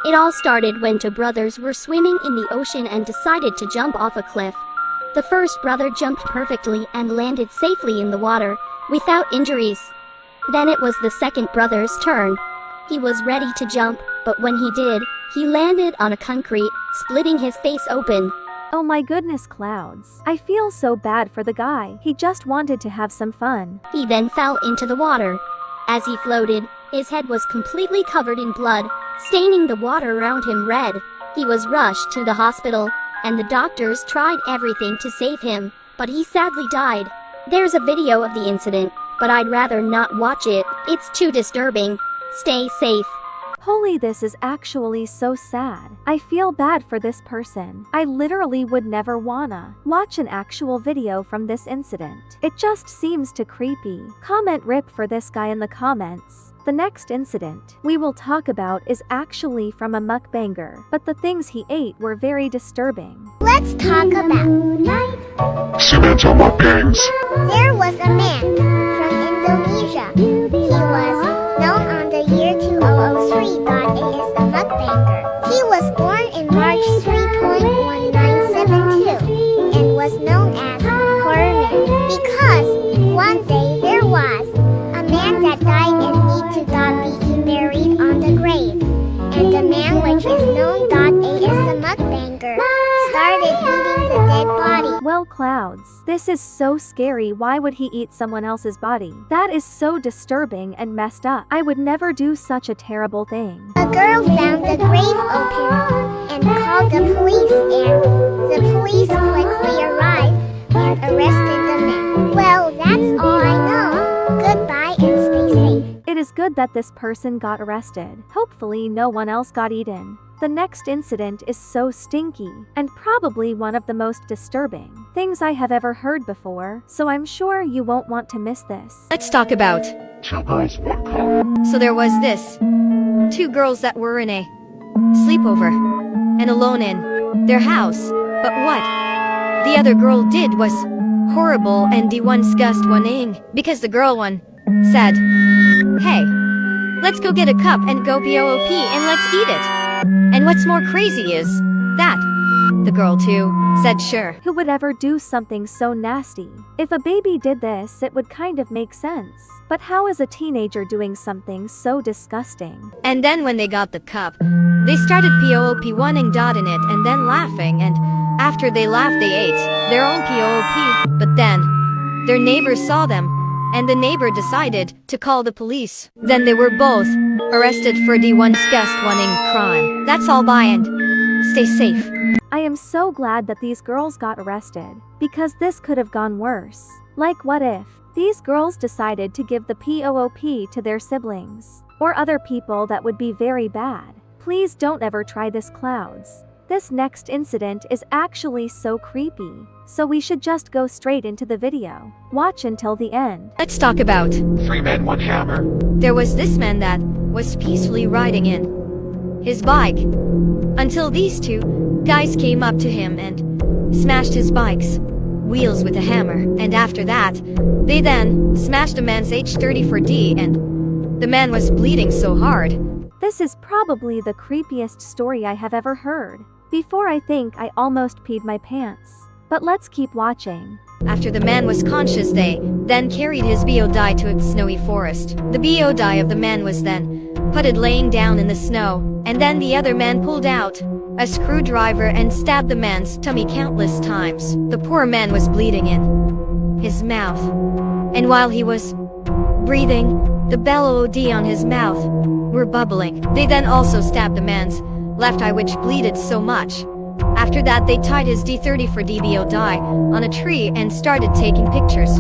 It all started when two brothers were swimming in the ocean and decided to jump off a cliff. The first brother jumped perfectly and landed safely in the water, without injuries. Then it was the second brother's turn. He was ready to jump, but when he did, he landed on a concrete, splitting his face open. Oh my goodness, Clouds. I feel so bad for the guy. He just wanted to have some fun. He then fell into the water. As he floated, his head was completely covered in blood, staining the water around him red. He was rushed to the hospital, and the doctors tried everything to save him, but he sadly died. There's a video of the incident, but I'd rather not watch it. It's too disturbing. Stay safe. Holy, this is actually so sad. I feel bad for this person. I literally would never wanna watch an actual video from this incident. It just seems too creepy. Comment RIP for this guy in the comments. The next incident we will talk about is actually from a mukbanger, but the things he ate were very disturbing. Let's talk about Cemento mukbangs. There was a man from Indonesia. He was known on the year 2003. Is a mukbanger. He was born in March 3.1972 and was known as Horrorman because one day there was a man that died and need to be buried on the grave. And the man, which is known as a mukbanger, started eating the dead body. Well, Clouds, this is so scary. Why would he eat someone else's body? That is so disturbing and messed up. I would never do such a terrible thing. A girl found the grave open and called the police, and the police quickly arrived and arrested the man. Well, that's all I know. Goodbye and stay safe. It is good that this person got arrested. Hopefully no one else got eaten. The next incident is so stinky, and probably one of the most disturbing things I have ever heard before, so I'm sure you won't want to miss this. Let's talk about Two girls, one cup. So there was this. Two girls that were in a sleepover and alone in their house. But what the other girl did was horrible, and the one discussed one thing, because the girl one said, "Hey, let's go get a cup and go POOP and let's eat it." And what's more crazy is that the girl too said sure. Who would ever do something so nasty? If a baby did this, it would kind of make sense. But how is a teenager doing something so disgusting? And then when they got the cup, they started POOP wanting dot in it and then laughing, and after they laughed they ate their own POOP. But then their neighbors saw them, and the neighbor decided to call the police. Then they were both arrested for the one disgust wanting crime. That's all, bye and stay safe. I am so glad that these girls got arrested, because this could have gone worse. Like, what if these girls decided to give the POOP to their siblings or other people? That would be very bad. Please don't ever try this, Clouds. This next incident is actually so creepy, so we should just go straight into the video. Watch until the end. Let's talk about Three men, one hammer. There was this man that was peacefully riding in his bike. Until these two guys came up to him and smashed his bike's wheels with a hammer. And after that, they then smashed the man's 𝗵𝗵𝗪D and the man was bleeding so hard. This is probably the creepiest story I have ever heard. Before I think I almost peed my pants. But let's keep watching. After the man was conscious, they then carried his body to a snowy forest. The body of the man was then putted laying down in the snow, and then the other man pulled out a screwdriver and stabbed the man's tummy countless times. The poor man was bleeding in his mouth, and while he was breathing, the body on his mouth were bubbling. They then also stabbed the man's left eye, which bleeded so much. After that, they tied his 𝗵𝗵𝗪 body on a tree and started taking pictures.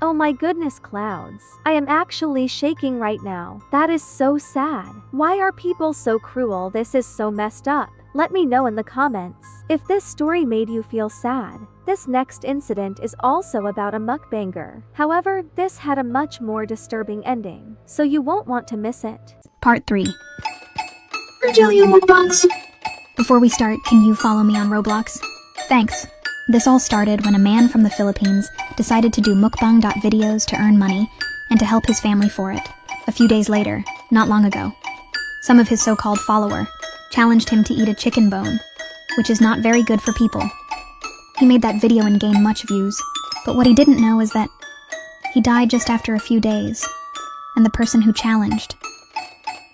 Oh my goodness, Clouds. I am actually shaking right now. That is so sad. Why are people so cruel? This is so messed up. Let me know in the comments if this story made you feel sad. This next incident is also about a mukbanger. However, this had a much more disturbing ending, so you won't want to miss it. Part 3. Rogelio Mukbangs. Before we start, can you follow me on Roblox? Thanks. This all started when a man from the Philippines decided to do mukbang.videos to earn money and to help his family for it. A few days later, not long ago, some of his so-called follower challenged him to eat a chicken bone, which is not very good for people. He made that video and gained much views, but what he didn't know is that he died just after a few days, and the person who challenged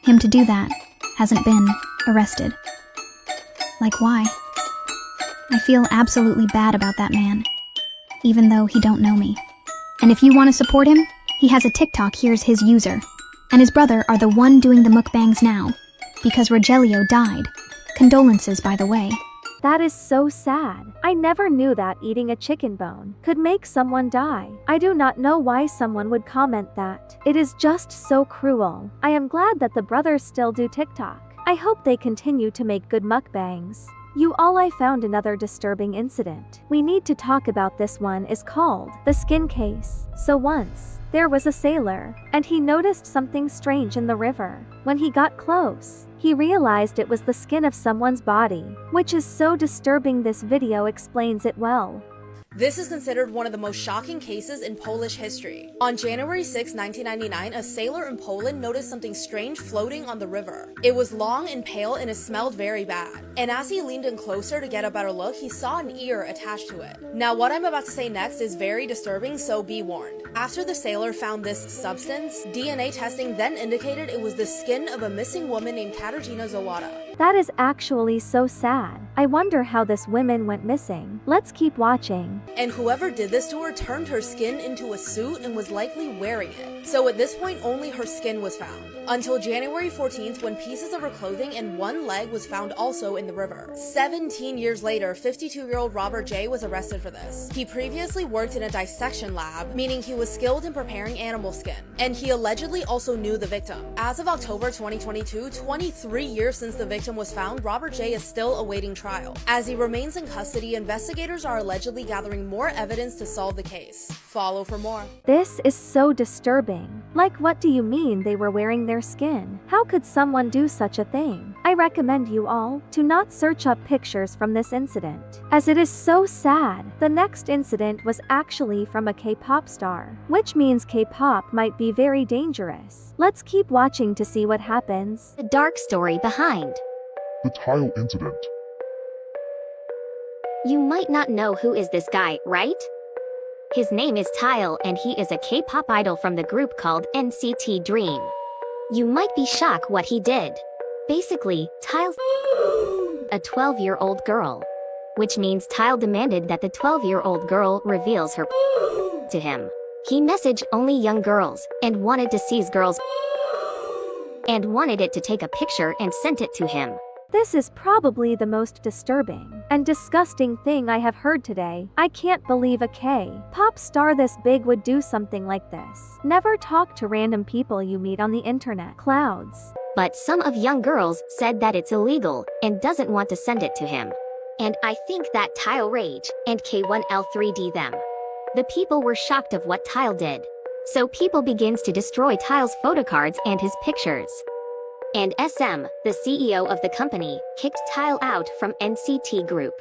him to do that hasn't been arrested. Like, why? I feel absolutely bad about that man, even though he don't know me. And if you want to support him, he has a TikTok. Here's his user. And his brother are the one doing the mukbangs now, because Rogelio died. Condolences, by the way. That is so sad. I never knew that eating a chicken bone could make someone die. I do not know why someone would comment that. It is just so cruel. I am glad that the brothers still do TikTok. I hope they continue to make good mukbangs. I found another disturbing incident. We need to talk about. This one is called the skin case. So once, there was a sailor, and he noticed something strange in the river. When he got close, he realized it was the skin of someone's body, which is so disturbing. This video explains it well. This is considered one of the most shocking cases in Polish history. On January 6, 1999, a sailor in Poland noticed something strange floating on the river. It was long and pale and it smelled very bad. And as he leaned in closer to get a better look, he saw an ear attached to it. Now, what I'm about to say next is very disturbing, so be warned. After the sailor found this substance, DNA testing then indicated it was the skin of a missing woman named Katarzyna Zawada. That is actually so sad. I wonder how this woman went missing. Let's keep watching. And whoever did this to her turned her skin into a suit and was likely wearing it. So at this point, only her skin was found. Until January 14th, when pieces of her clothing and one leg was found also in the river. 17 years later, 52-year-old Robert J. was arrested for this. He previously worked in a dissection lab, meaning he was skilled in preparing animal skin. And he allegedly also knew the victim. As of October 2022, 23 years since the victim was found, Robert J. is still awaiting trial. As he remains in custody, investigators are allegedly gathering more evidence to solve the case. Follow for more. This is so disturbing. Like, what do you mean they were wearing their skin? How could someone do such a thing? I recommend you all to not search up pictures from this incident, as it is so sad. The next incident was actually from a K-pop star, which means K-pop might be very dangerous. Let's keep watching to see what happens. The dark story behind the tile incident. You might not know who is this guy, right? His name is 𝗵 and he is a K-pop idol from the group called NCT Dream. You might be shocked what he did. Basically, 𝗵's a 12-year-old girl, which means 𝗵 demanded that the 12-year-old girl reveals her to him. He messaged only young girls and wanted to seize girls and wanted it to take a picture and sent it to him. This is probably the most disturbing and disgusting thing I have heard today. I can't believe a K-pop star this big would do something like this. Never talk to random people you meet on the internet. Clouds. But some of young girls said that it's illegal and doesn't want to send it to him. And I think that 𝗵 rage and K1L3D them. The people were shocked of what 𝗵 did. So people begins to destroy 𝗵's photo cards and his pictures. And SM, the CEO of the company, kicked 𝗵 out from NCT Group.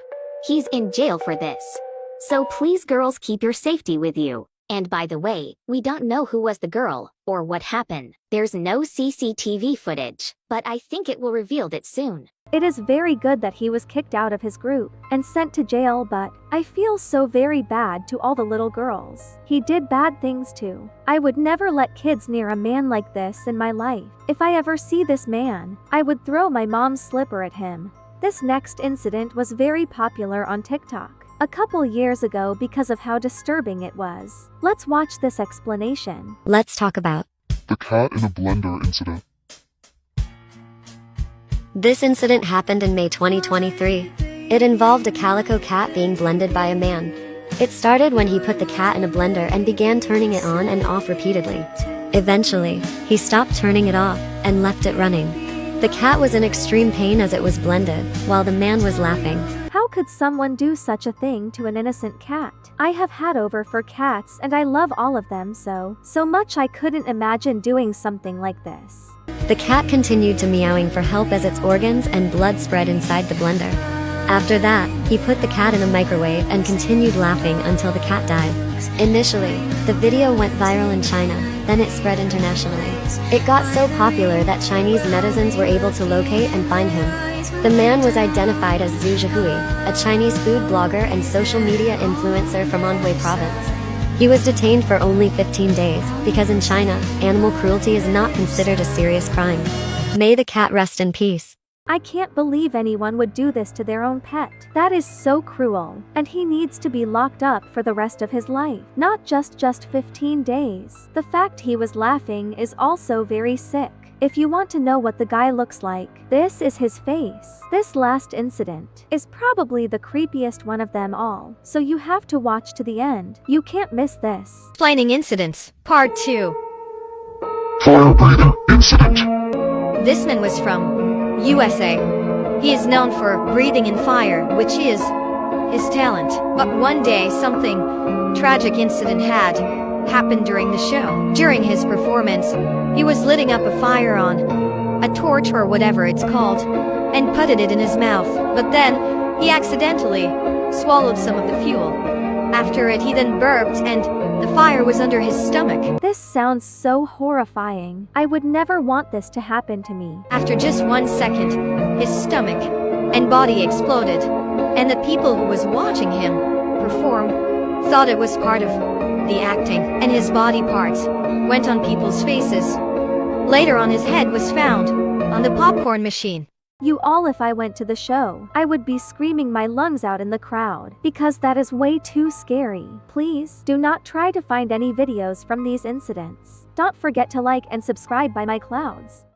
He's in jail for this. So please girls, keep your safety with you. And by the way, we don't know who was the girl, or what happened. There's no CCTV footage, but I think it will reveal it soon. It is very good that he was kicked out of his group and sent to jail, but I feel so very bad to all the little girls. He did bad things too. I would never let kids near a man like this in my life. If I ever see this man, I would throw my mom's slipper at him. This next incident was very popular on TikTok a couple years ago because of how disturbing it was. Let's watch this explanation. Let's talk about The cat in a blender incident. this incident happened in May 2023. It involved a calico cat being blended by a man. It started when he put the cat in a blender and began turning it on and off repeatedly. Eventually, he stopped turning it off and left it running. The cat was in extreme pain as it was blended, while the man was laughing. How could someone do such a thing to an innocent cat? I have had over for cats and I love all of them so much I couldn't imagine doing something like this. The cat continued to meowing for help as its organs and blood spread inside the blender. After that, he put the cat in a microwave and continued laughing until the cat died. Initially, the video went viral in China, then it spread internationally. It got so popular that Chinese netizens were able to locate and find him. The man was identified as 𝗵𝗍𝗪, a Chinese food blogger and social media influencer from Anhui province. He was detained for only 15 days, because in China, animal cruelty is not considered a serious crime. May the cat rest in peace. I can't believe anyone would do this to their own pet. That is so cruel, and he needs to be locked up for the rest of his life, not just 15 days. The fact he was laughing is also very sick. If you want to know what the guy looks like, this is his face. This last incident is probably the creepiest one of them all, so you have to watch to the end. You can't miss this. Explaining incidents, part 2. Fire breather incident. This man was from USA. He is known for breathing in fire, which is his talent. But one day, something tragic incident had happened during the show. During his performance, he was lighting up a fire on a torch or whatever it's called, and putted it in his mouth. But then, he accidentally swallowed some of the fuel. After it, he then burped and the fire was under his stomach. This sounds so horrifying. I would never want this to happen to me. After just 1 second, his stomach and body exploded, and the people who was watching him perform thought it was part of the acting, and his body parts went on people's faces. Later on, his head was found on the popcorn machine. You all, if I went to the show, I would be screaming my lungs out in the crowd, because that is way too scary. Please, do not try to find any videos from these incidents. Don't forget to like and subscribe by my clouds.